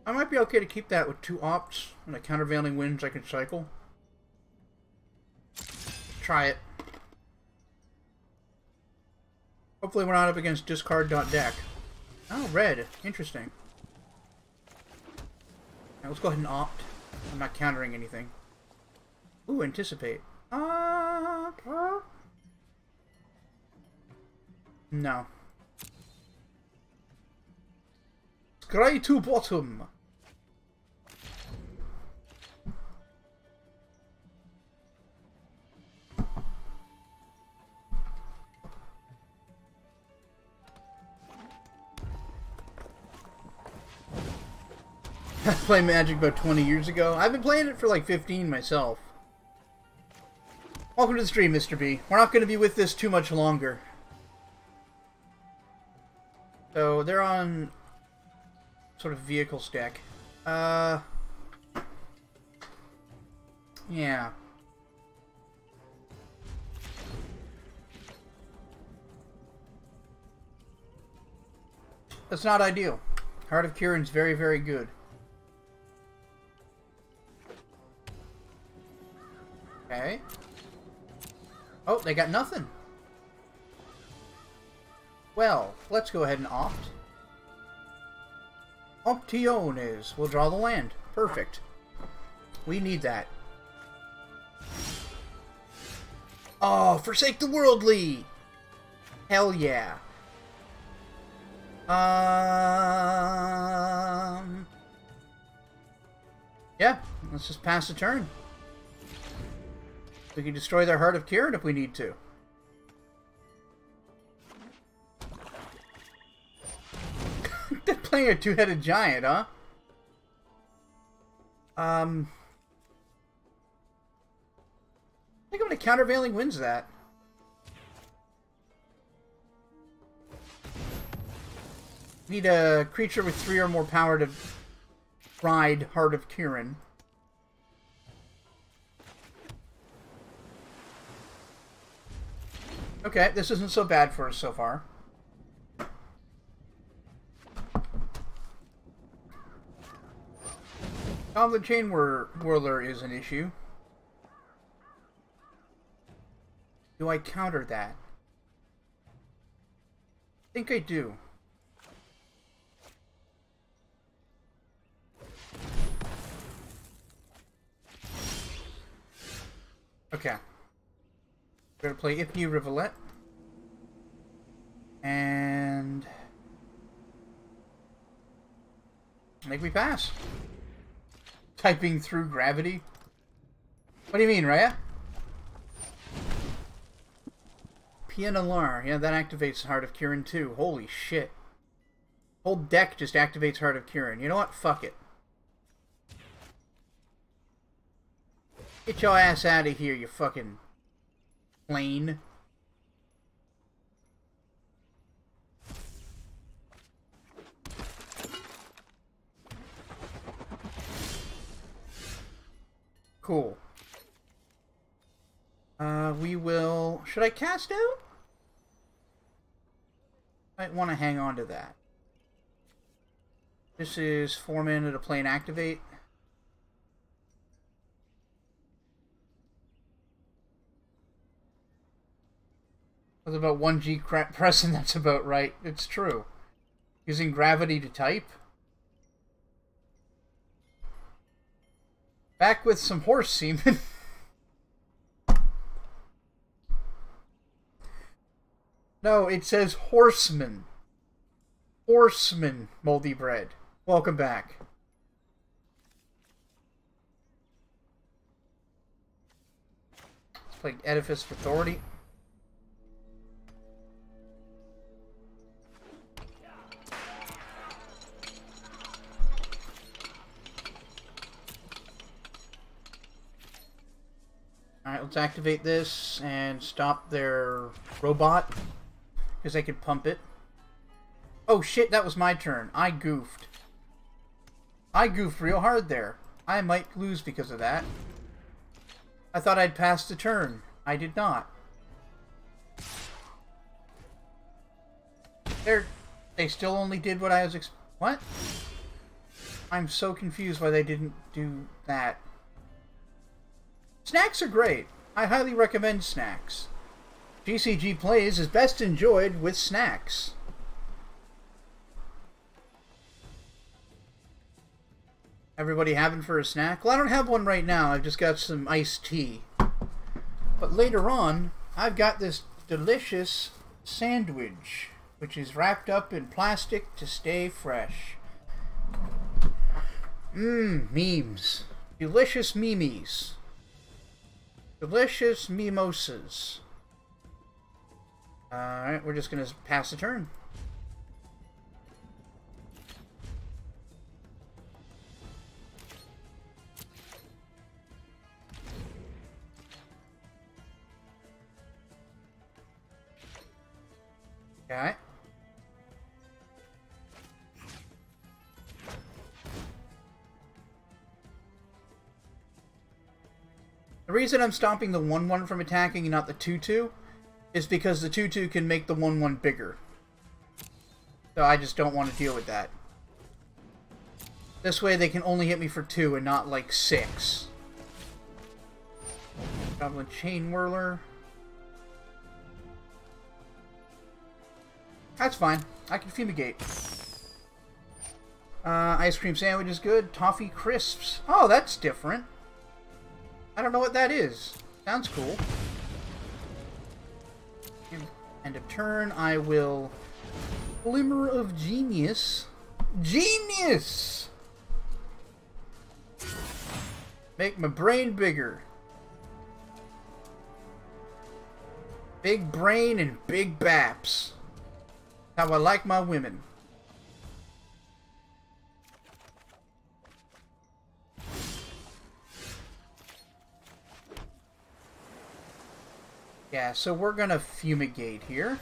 I might be okay to keep that with 2 opts and a countervailing winds I can cycle. Try it. Hopefully we're not up against discard.deck. Oh, red. Interesting. Now let's go ahead and opt. I'm not countering anything. Ooh, anticipate. No. Scry to bottom. I played Magic about 20 years ago. I've been playing it for like 15 myself. Welcome to the stream, Mr. B. We're not going to be with this too much longer. So, they're on sort of vehicle stack. Yeah. That's not ideal. Heart of Kirin's very, very good. Okay. Oh, they got nothing. Well, let's go ahead and opt. Optiones. We'll draw the land. Perfect. We need that. Oh, forsake the worldly! Hell yeah. Yeah, let's just pass the turn. We can destroy their Heart of Kirin if we need to. They're playing a two-headed giant, huh? I think I'm going to countervailing winds that. Need a creature with 3 or more power to ride Heart of Kirin. Okay, this isn't so bad for us so far. The Chain Whirler is an issue. Do I counter that? I think I do. Okay. We're going to play Ipni Rivulet. And I think we pass. Typing through gravity? What do you mean, Raya? Pianalar. Yeah, that activates Heart of Kirin too. Holy shit. Whole deck just activates Heart of Kirin. You know what? Fuck it. Get your ass out of here, you fucking plane. Cool. We will... Should I cast out? Might want to hang on to that. This is 4 mana to play and activate. With about 1G pressing, that's about right. It's true. Using gravity to type. Back with some horse semen. No, it says horseman. Horseman, Moldy Bread. Welcome back. Let's play Edifice of Authority. Alright, let's activate this and stop their robot. Because they could pump it. Oh shit, that was my turn. I goofed. I goofed real hard there. I might lose because of that. I thought I'd passed the turn. I did not. They still only did what I was what? I'm so confused why they didn't do that. Snacks are great. I highly recommend snacks. GCG plays is best enjoyed with snacks. Everybody having for a snack? Well, I don't have one right now. I've just got some iced tea. But later on, I've got this delicious sandwich, which is wrapped up in plastic to stay fresh. Memes. Delicious memes. Delicious mimosas. Alright, we're just going to pass the turn. Okay. The reason I'm stopping the 1-1 from attacking and not the 2-2 is because the 2-2 can make the 1-1 bigger. So I just don't want to deal with that. This way they can only hit me for 2 and not like 6. Goblin Chain Whirler. That's fine. I can fumigate. Ice cream sandwich is good. Toffee crisps. Oh, that's different. I don't know what that is. Sounds cool. End of turn, I will... Glimmer of Genius. Genius! Make my brain bigger. Big brain and big baps. How I like my women. Yeah, so we're gonna fumigate here.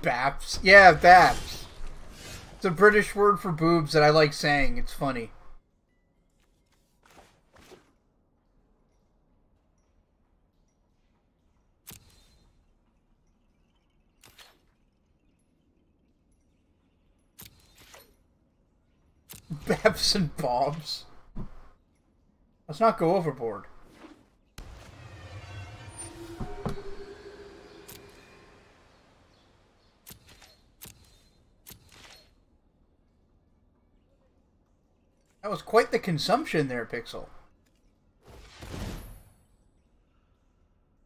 Baps? Yeah, baps. It's a British word for boobs that I like saying. It's funny. Baps and bobs. Let's not go overboard. That was quite the consumption there, Pixel.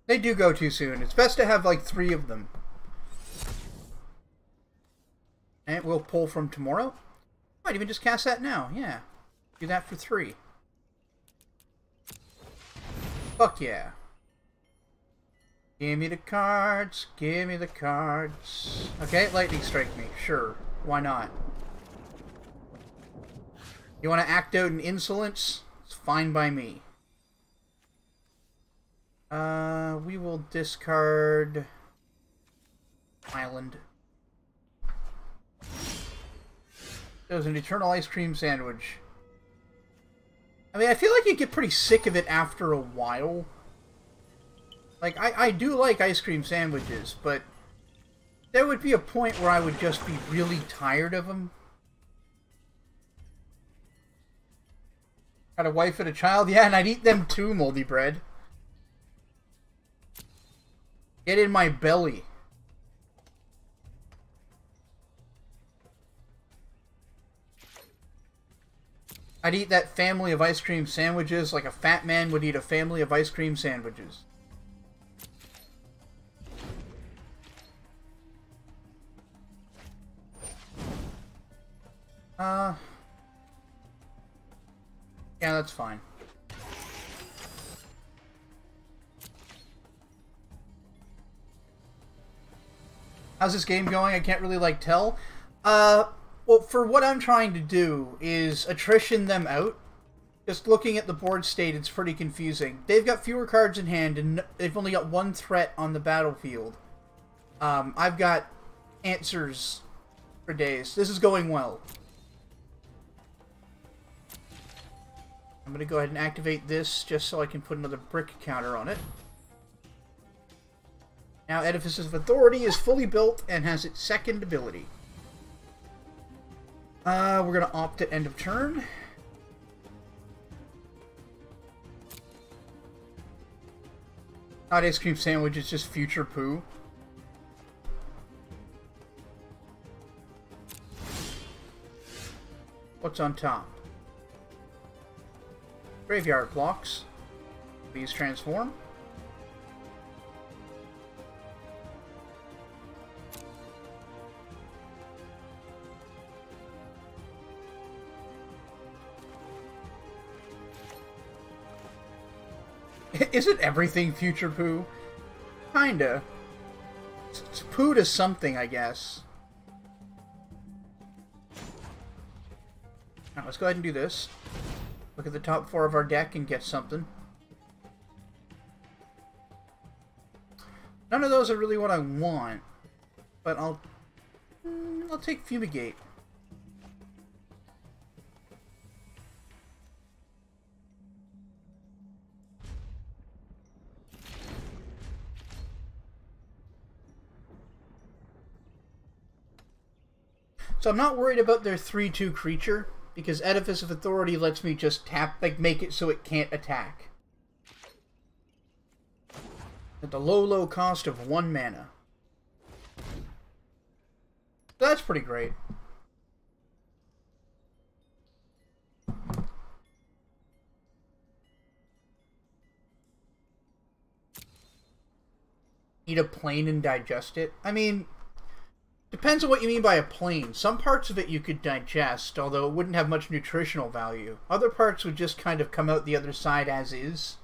They do go too soon. It's best to have like 3 of them. And we'll pull from tomorrow. Might even just cast that now. Yeah. Do that for 3. Fuck yeah. Give me the cards. Give me the cards. Okay, lightning strike me. Sure. Why not? You want to act out in insolence? It's fine by me. We will discard Island. It was an eternal ice cream sandwich. I mean, I feel like you get pretty sick of it after a while. Like, I do like ice cream sandwiches, but there would be a point where I would just be really tired of them. Got a wife and a child? Yeah, and I'd eat them too, moldy bread. Get in my belly. I'd eat that family of ice cream sandwiches like a fat man would eat a family of ice cream sandwiches. Yeah, that's fine. How's this game going? I can't really, like, tell. Well, for what I'm trying to do is attrition them out. Just looking at the board state, it's pretty confusing. They've got fewer cards in hand, and they've only got 1 threat on the battlefield. I've got answers for days. This is going well. I'm going to go ahead and activate this just so I can put another brick counter on it. Now Edifice of Authority is fully built and has its second ability. We're going to opt at end of turn. Hot ice cream sandwich is just future poo. What's on top? Graveyard blocks. Please transform. Isn't everything future poo? Kinda. It's poo to something, I guess. Now, let's go ahead and do this. Look at the top 4 of our deck and get something. None of those are really what I want, but I'll take Fumigate. So I'm not worried about their 3/2 creature, because Edifice of Authority lets me just tap, like, make it so it can't attack. At the low cost of 1 mana. That's pretty great. Eat a plane and digest it? I mean, depends on what you mean by a plane. Some parts of it you could digest, although it wouldn't have much nutritional value. Other parts would just kind of come out the other side as is.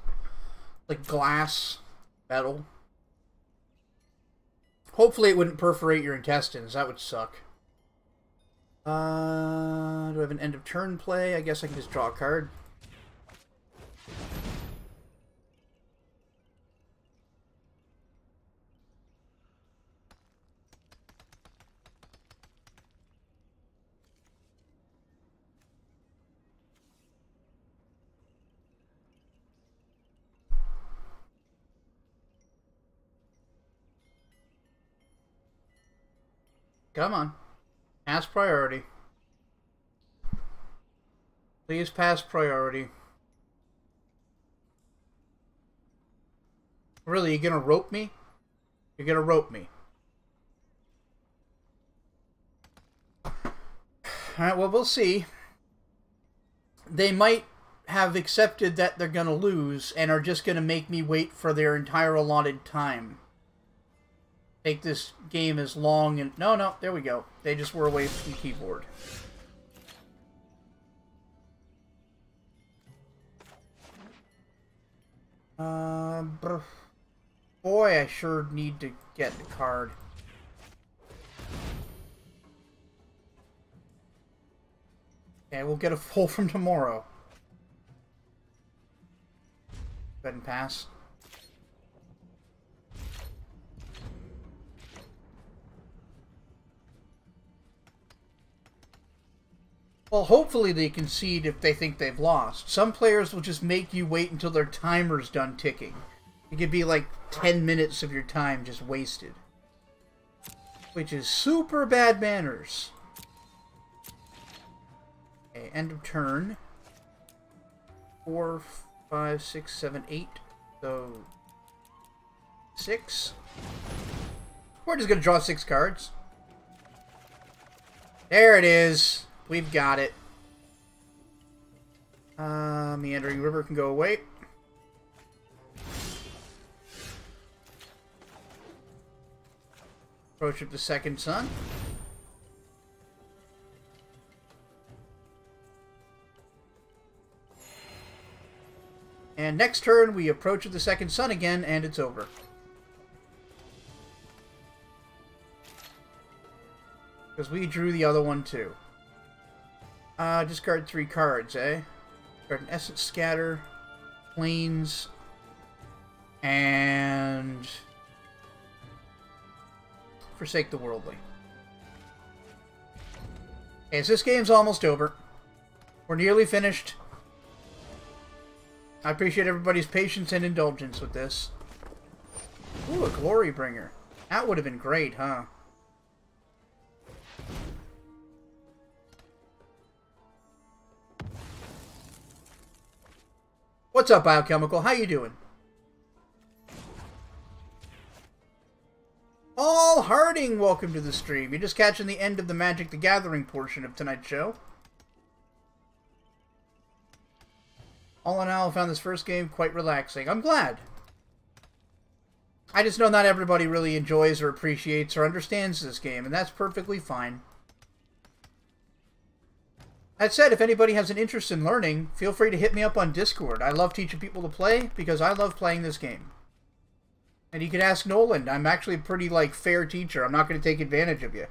Like glass, metal. Hopefully it wouldn't perforate your intestines. That would suck. Do I have an end of turn play? I guess I can just draw a card. Come on. Pass priority. Please pass priority. Really, you gonna rope me? You're gonna rope me. Alright, well, we'll see. They might have accepted that they're gonna lose and are just gonna make me wait for their entire allotted time. Make this game as long and... No, there we go. They just were away from the keyboard. Boy, I sure need to get the card. Okay, we'll get a full from tomorrow. Go ahead and pass. Well, hopefully they concede if they think they've lost. Some players will just make you wait until their timer's done ticking. It could be like 10 minutes of your time just wasted. Which is super bad manners. Okay, end of turn. 4, 5, 6, 7, 8. So... 6. We're just gonna draw 6 cards. There it is. We've got it. Meandering River can go away. Approach of the Second Sun. And next turn, we approach of the Second Sun again, and it's over. Because we drew the other one too. Discard 3 cards, eh? Discard an Essence Scatter, Plains, and Forsake the Worldly. Okay, so this game's almost over. We're nearly finished. I appreciate everybody's patience and indulgence with this. Ooh, a Glory Bringer. That would have been great, huh? What's up, Biochemical? How you doing? Paul Harding, welcome to the stream. You're just catching the end of the Magic the Gathering portion of tonight's show. All in all, I found this first game quite relaxing. I'm glad. I just know not everybody really enjoys or appreciates or understands this game, and that's perfectly fine. That said, if anybody has an interest in learning, feel free to hit me up on Discord. I love teaching people to play because I love playing this game. And you can ask Nolan. I'm actually a pretty, fair teacher. I'm not going to take advantage of you.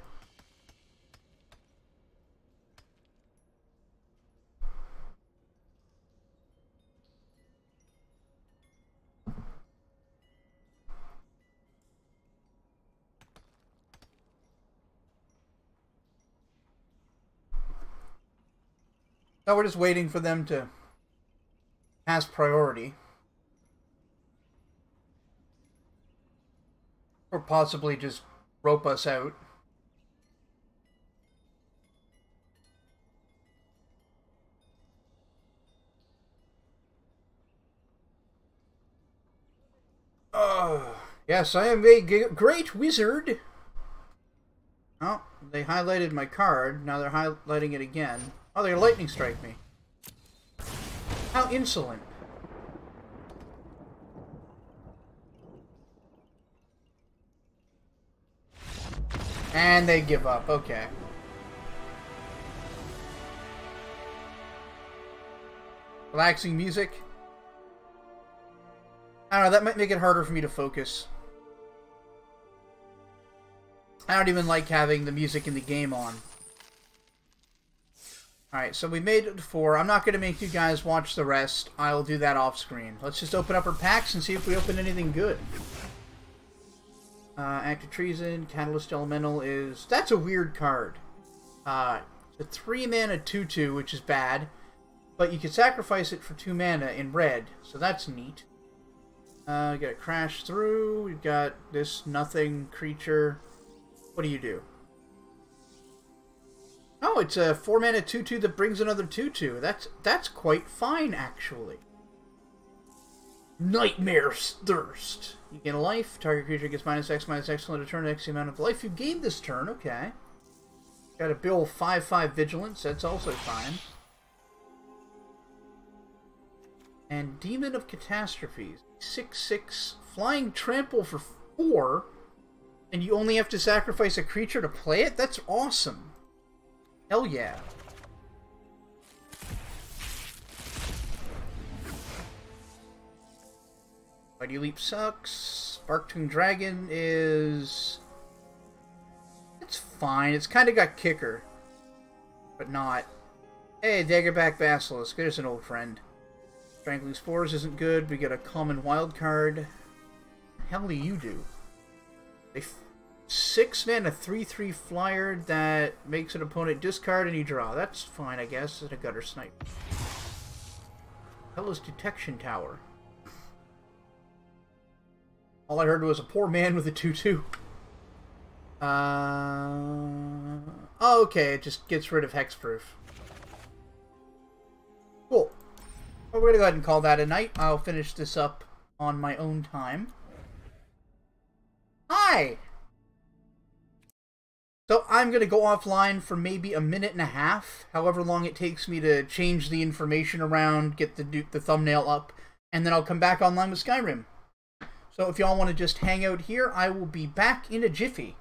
No, we're just waiting for them to pass priority. Or possibly just rope us out. Yes, I am a great wizard. Oh, they highlighted my card. Now they're highlighting it again. Oh, they're lightning strike me. How insolent. And they give up. Okay. Relaxing music. I don't know, that might make it harder for me to focus. I don't even like having the music in the game on. Alright, so we made it to 4. I'm not going to make you guys watch the rest. I'll do that off screen. Let's just open up our packs and see if we open anything good. Act of Treason, Catalyst Elemental is... That's a weird card. It's a 3-mana 2/2, which is bad. But you can sacrifice it for 2 mana in red, so that's neat. We got a Crash Through. We've got this nothing creature. What do? Oh, it's a 4-mana 2/2 that brings another 2/2. That's quite fine, actually. Nightmare's Thirst. You gain a life. Target creature gets -X until a turn X the amount of life you gained this turn. Okay. Got a Bill 5/5 Vigilance. That's also fine. And Demon of Catastrophes. 6/6 Flying Trample for 4. And you only have to sacrifice a creature to play it? That's awesome. Hell yeah. Mighty Leap sucks. Sparktongue Dragon is... It's fine. It's kind of got kicker. But not. Hey, Daggerback Basilisk. There's an old friend. Strangling Spores isn't good. We get a common wild card. What the hell do you do? A 6-mana 3/3 flyer that makes an opponent discard and you draw. That's fine, I guess. It's a Gutter Snipe. Hell is Detection Tower. All I heard was a poor man with a 2/2. Oh, okay. It just gets rid of Hexproof. Cool. Well, we're going to go ahead and call that a night. I'll finish this up on my own time. Hi! So I'm going to go offline for maybe a minute and a half, however long it takes me to change the information around, get the thumbnail up, and then I'll come back online with Skyrim. So if y'all want to just hang out here, I will be back in a jiffy.